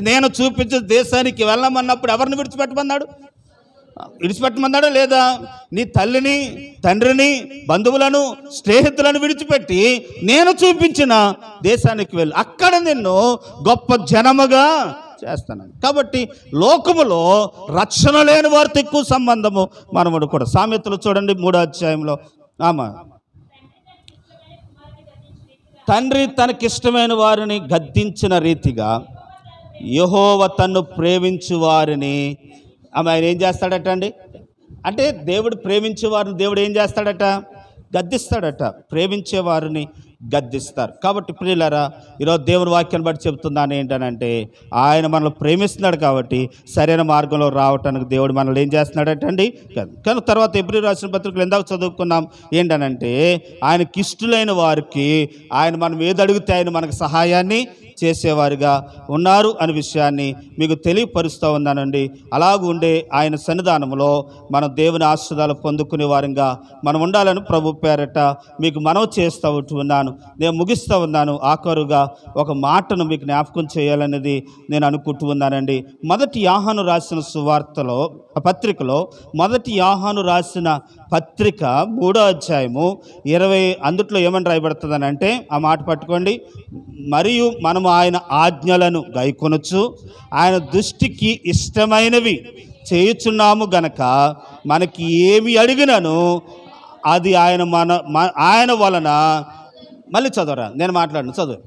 నేను చూపించే దేశానికి వెళ్ళమన్నప్పుడు ఎవరిని విడిచిపెట్టమన్నాడు? విడిచిపెట్టమన్నాడా లేదా? నీ తల్లిని, తండ్రిని, బంధువులను, స్నేహితులను విడిచిపెట్టి నేను చూపించిన దేశానికి వెళ్ళి అక్కడ నిన్ను గొప్ప జనముగా చేస్తాను. కాబట్టి లోకములో రక్షణ లేని వారితో ఎక్కువ సంబంధము మనముడు కూడా. సామెతలు చూడండి 3వ అధ్యాయంలో, తండ్రి తనకిష్టమైన వారిని గద్దించిన రీతిగా యెహోవా తన్ను ప్రేమించు వారిని ఆయన ఏం చేస్తాడట అండి? అంటే దేవుడు ప్రేమించే వారిని దేవుడు ఏం చేస్తాడట? గద్దిస్తాడట. ప్రేమించే వారిని గద్దిస్తారు. కాబట్టి ప్రియులారా, ఈరోజు దేవుని వాక్యాన్ని బట్టి చెప్తున్నాను ఏంటనంటే, ఆయన మనల్ని ప్రేమిస్తున్నాడు కాబట్టి సరైన మార్గంలో రావటానికి దేవుడు మనల్ని ఏం చేస్తున్నాడటండి? కానీ తర్వాత ఎబ్రీ రాసిన పత్రికలు ఎందాక చదువుకున్నాం ఏంటనంటే, ఆయనకి ఇష్టలైన వారికి ఆయన మనం ఏది అడిగితే ఆయన మనకు సహాయాన్ని చేసేవారుగా ఉన్నారు అనే విషయాన్ని మీకు తెలియపరుస్తూ ఉన్నానండి. అలాగుండే ఆయన సన్నిధానంలో మనం దేవుని ఆశీర్వాదాలు పొందుకునే వారంగా మనం ఉండాలని ప్రభు పేరట మీకు మనవి చేస్తూ ఉన్నాను. నేను ముగిస్తూ ఉన్నాను. ఆఖరుగా ఒక మాటను మీకు జ్ఞాపకం చేయాలనేది నేను అనుకుంటూ ఉన్నానండి. మొదటి యోహాను రాసిన సువార్తలో పత్రికలో, మొదటి యోహాను రాసిన పత్రిక 3వ అధ్యాయము 20 అందుట్లో ఏమని రాయబడుతుందని అంటే, ఆ మాట పట్టుకోండి. మరియు మనము ఆయన ఆజ్ఞలను గైకొనొచ్చు ఆయన దృష్టికి ఇష్టమైనవి చేయుచున్నాము గనక మనకి ఏమి అడిగినను అది ఆయన వలన. మళ్ళీ చదవరా, నేను మాట్లాడను, చదువు.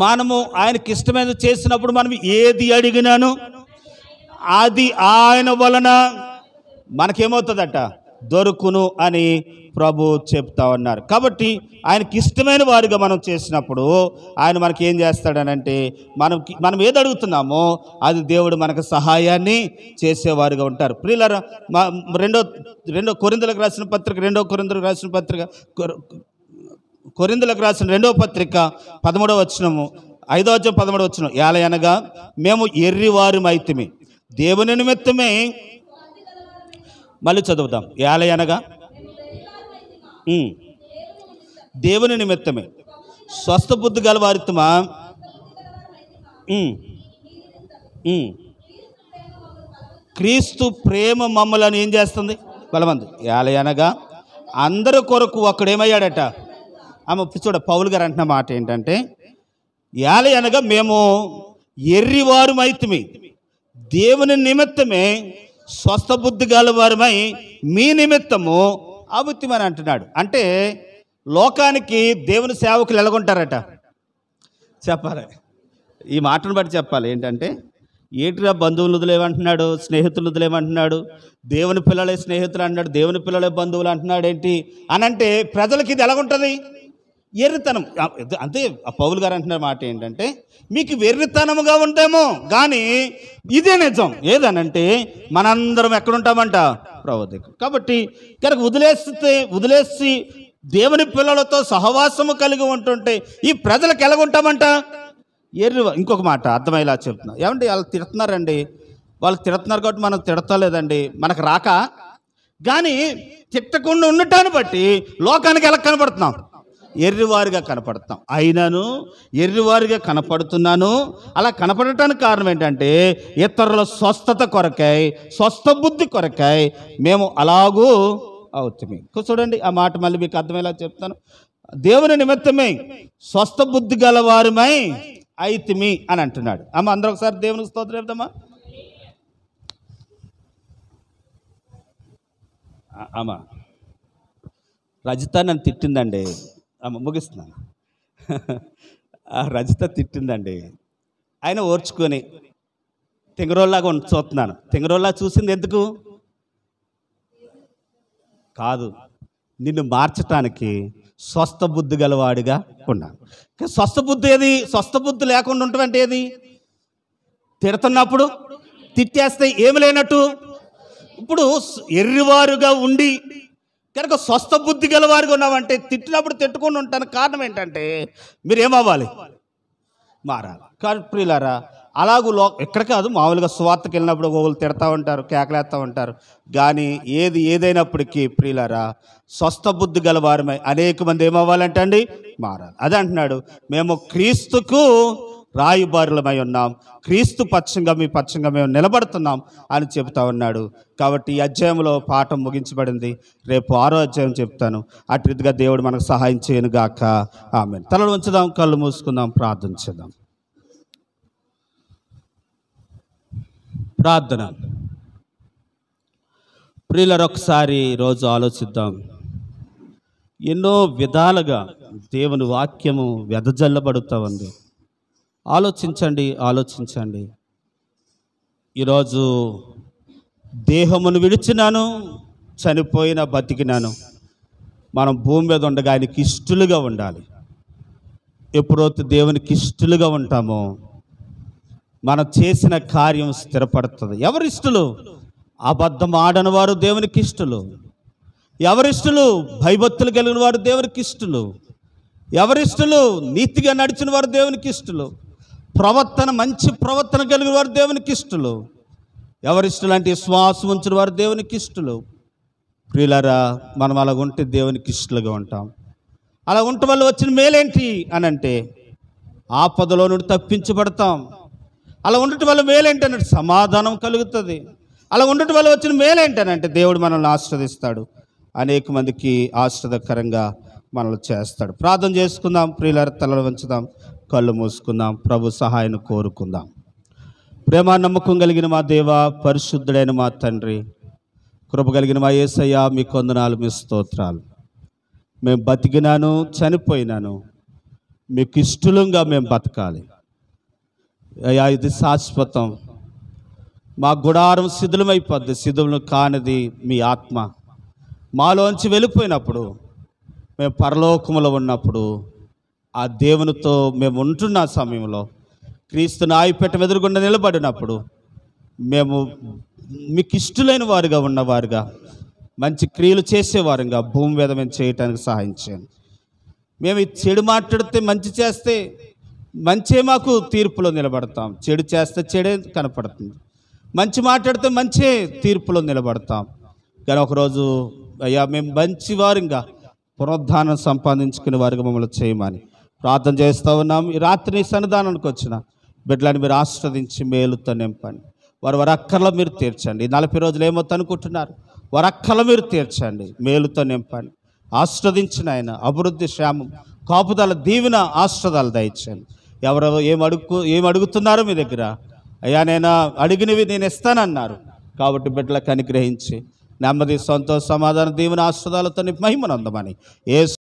మనము ఆయనకి ఇష్టమైన చేసినప్పుడు మనం ఏది అడిగినాను అది ఆయన వలన మనకేమవుతుందట? దొరుకును అని ప్రభు చెప్తా ఉన్నారు. కాబట్టి ఆయనకి ఇష్టమైన వారిగా మనం చేసినప్పుడు ఆయన మనకి ఏం చేస్తాడనంటే, మనం ఏది అడుగుతున్నామో అది దేవుడు మనకు సహాయాన్ని చేసేవారుగా ఉంటారు. ప్రియులారా, రెండో కొరింథీయులకు రాసిన పత్రిక 2వ పత్రిక 13వ వచనము 5వ అధ్యాయం 13వ వచనం, ఏలయనగా మేము ఎర్రివారిమైతిమి దేవుని నిమిత్తమే. మళ్ళీ చదువుతాం. ఏలయనగా దేవుని నిమిత్తమే స్వస్థ బుద్ధి గల వారితమా క్రీస్తు ప్రేమ మమ్మల్ని ఏం చేస్తుంది? బలమంది. ఏలయనగా అందరి కొరకు ఒకడేమయ్యాడట? చూడ పౌలు గారు అంటున్న మాట ఏంటంటే, ఏలయనగా మేము ఎర్రివారుమైతిమి దేవుని నిమిత్తమే స్వస్థ బుద్ధి గలవారమై మీ నిమిత్తము అబుద్ధిమని అంటున్నాడు. అంటే లోకానికి దేవుని సేవకులు ఎలాగుంటారట చెప్పాలి. ఈ మాటను బట్టి చెప్పాలి ఏంటంటే, ఏటిరా బంధువులు వదిలేమంటున్నాడు, స్నేహితులు వదిలేమంటున్నాడు, దేవుని పిల్లలే స్నేహితులు అంటున్నాడు, దేవుని పిల్లలే బంధువులు అంటున్నాడు ఏంటి అని అంటే, ప్రజలకి ఇది ఎలాగుంటుంది? ఎర్రితనం. అంతే పౌలు గారు అంటున్న మాట ఏంటంటే, మీకు వెర్రితనముగా ఉంటేమో కానీ ఇదే నిజం. ఏదనంటే మనందరం ఎక్కడుంటామంట? ప్రభు దగ్గర. కాబట్టి కనుక వదిలేసి దేవుని పిల్లలతో సహవాసము కలిగి ఉంటుంటే ఈ ప్రజలకు ఎలాగుంటామంట? ఇంకొక మాట అర్థమయ్యేలా చెప్తున్నా. ఏమంటే వాళ్ళు తిడుతున్నారండి, వాళ్ళు తిడుతున్నారు కాబట్టి మనం తిడతలేదండి, మనకు రాక. కానీ తిట్టకుండా ఉండటాన్ని బట్టి లోకానికి ఎలా కనపడుతున్నాం? ఎర్రివారిగా కనపడతాం. అయినను ఎర్రివారిగా కనపడుతున్నాను. అలా కనపడటానికి కారణం ఏంటంటే, ఇతరుల స్వస్థత కొరకై, స్వస్థ బుద్ధి కొరకై మేము అలాగూ అవుతుంది. చూడండి, ఆ మాట మళ్ళీ మీకు అర్థమయ్యేలా చెప్తాను. దేవుని నిమిత్తమే స్వస్థ బుద్ధి గలవారిమై అయితిమి అని అంటున్నాడు. అందరూ ఒకసారి దేవునికి స్తోత్రం చెప్తామా? రజిత నన్ను తిట్టిందండి. ముగిస్తున్నాను. రజిత తిట్టిందండి. ఆయన ఓర్చుకొని తింగరోల్లాగా చూస్తున్నాను. తింగరోల్లా చూసింది ఎందుకు? కాదు, నిన్ను మార్చటానికి స్వస్థ బుద్ధి గలవాడిగా ఉన్నాను. స్వస్థ బుద్ధి ఏది? స్వస్థ బుద్ధి లేకుండా ఉండటం ఏది? తిడుతున్నప్పుడు తిట్టేస్తే ఏమి లేనట్టు. ఇప్పుడు ఎర్రివారుగా ఉండి కనుక స్వస్థ బుద్ధి గలవారుగా ఉన్నామంటే, తిట్టినప్పుడు తిట్టుకొని ఉంటానికి కారణం ఏంటంటే, మీరు ఏమవ్వాలి? మారాలి. కానీ ప్రియులారా, అలాగూ ఎక్కడ కాదు, మామూలుగా సువార్తకి వెళ్ళినప్పుడు ఒకళ్ళు తిడతా ఉంటారు, కేకలేస్తూ ఉంటారు. కానీ ఏదైనప్పటికీ ప్రియులారా, స్వస్థ బుద్ధి గల వారమై అనేక మంది ఏమవ్వాలంటే అండి మారాలి. అదే అంటున్నాడు, మేము క్రీస్తుకు రాయుబారులమై ఉన్నాం, క్రీస్తు పక్షంగా మీ పక్షంగా మేము నిలబడుతున్నాం అని చెబుతా ఉన్నాడు. కాబట్టి ఈ అధ్యాయంలో పాఠం ముగించబడింది. రేపు 6వ అధ్యాయం చెప్తాను. అటు రీతిగా దేవుడు మనకు సహాయం చేయను గాక. ఆమేన్. తలలు ఉంచుదాం, కళ్ళు మూసుకుందాం, ప్రార్థన చేద్దాం. ప్రార్థన. ప్రియులారా, ఒకసారి రోజు ఆలోచిద్దాం. ఎన్నో విధాలుగా దేవుని వాక్యము వెదజల్లబడుతూ ఉంది. ఆలోచించండి. ఈరోజు దేహమును విడిచినాను, చనిపోయిన బతికినాను, మనం భూమి మీద ఉండగా ఆయనకి ఇష్టలుగా ఉండాలి. ఎప్పుడైతే దేవునికి ఇష్టలుగా ఉంటామో మనం చేసిన కార్యం స్థిరపడుతుంది. ఎవరిష్టలు? అబద్ధం ఆడని వారు దేవునికి ఇష్టలు. ఎవరిష్టలు? భయభక్తులు కలిగిన వారు దేవునికి ఇష్టలు. ఎవరిష్టలు? నీతిగా నడిచిన వారు దేవునికి ఇష్టలు. మంచి ప్రవర్తన కలిగిన వారు దేవునికి ఇష్టలు. ఎవరిష్టలు అంటే విశ్వాసం ఉంచిన వారు దేవునికి ఇష్టలు. ప్రియులారా, మనం అలా ఉంటే దేవునికి ఇష్టలుగా ఉంటాం. అలా ఉండటం వల్ల వచ్చిన మేలేంటి అని అంటే ఆపదలో నుండి తప్పించబడతాం. అలా ఉండటం వల్ల మేలేంటనంటే సమాధానం కలుగుతుంది. అలా ఉండటం వల్ల వచ్చిన మేలేంటనంటే దేవుడు మనల్ని ఆశీర్వదిస్తాడు, అనేక మందికి ఆశీర్వదకరంగా మనల్ని చేస్తాడు. ప్రార్థన చేసుకుందాం. ప్రియులారా, తలలు వంచుదాం, కళ్ళు మూసుకుందాం, ప్రభు సహాయాన్ని కోరుకుందాం. ప్రేమ నమ్మకం కలిగిన మా దేవ, పరిశుద్ధుడైన మా తండ్రి, కృప కలిగిన మా యేసయ్య, మీ వందనాలు, మీ స్తోత్రాలు. మేము బతికినాను, చనిపోయినాను, మీకు ఇష్టలంగా మేము బతకాలి అయ్యా. ఇది శాశ్వతం. మా గుడారం శిథిలమైపోద్ది. శిథిలం కానిది మీ ఆత్మ మాలోంచి వెళ్ళిపోయినప్పుడు, మేము పరలోకములో ఉన్నప్పుడు, ఆ దేవునితో మేము ఉంటున్న సమయంలో, క్రీస్తు నాయపెట్ట ఎదురుగుండా నిలబడినప్పుడు, మేము మీకు ఇష్టలైన వారుగా ఉన్నవారుగా, మంచి క్రియలు చేసేవారుగా భూమి మీద మేము చేయటానికి సహాయం చేయండి. మేము చెడు మాట్లాడితే మంచి చేస్తే మంచే మాకు తీర్పులో నిలబడతాం, చెడు చేస్తే చెడే కనపడుతుంది. మంచి మాట్లాడితే మంచే తీర్పులో నిలబడతాం. కానీ ఒకరోజు అయ్యా మేము మంచి వారిగా పునరుద్ధానం సంపాదించుకునే వారిగా మమ్మల్ని చేయమని ప్రార్థన చేస్తూ ఉన్నాం. ఈ రాత్రి సన్నిధానానికి వచ్చిన బిడ్డలను మీరు ఆశీర్వదించి మేలుతో నింపండి. వారి అక్కర్లో మీరు తీర్చండి. 40 రోజులు ఏమో అనుకుంటున్నారు, వారి అక్కర్లో మీరు తీర్చండి, మేలుతో నింపండి. ఆశీర్వదించిన ఆయన అభివృద్ధి, క్షేమం, కాపుదల, దీవెన, ఆశీర్వాదాలు దయచేయండి. ఎవరో ఏం అడుగుతున్నారో మీ దగ్గర, అయ్యా నేను అడిగినవి నేను ఇస్తానన్నారు. కాబట్టి బిడ్డలకు అనుగ్రహించి నెమ్మది, సంతోష, సమాధానం, దీవెన, ఆశీర్వాదాలతో మహిమనందమని యేసు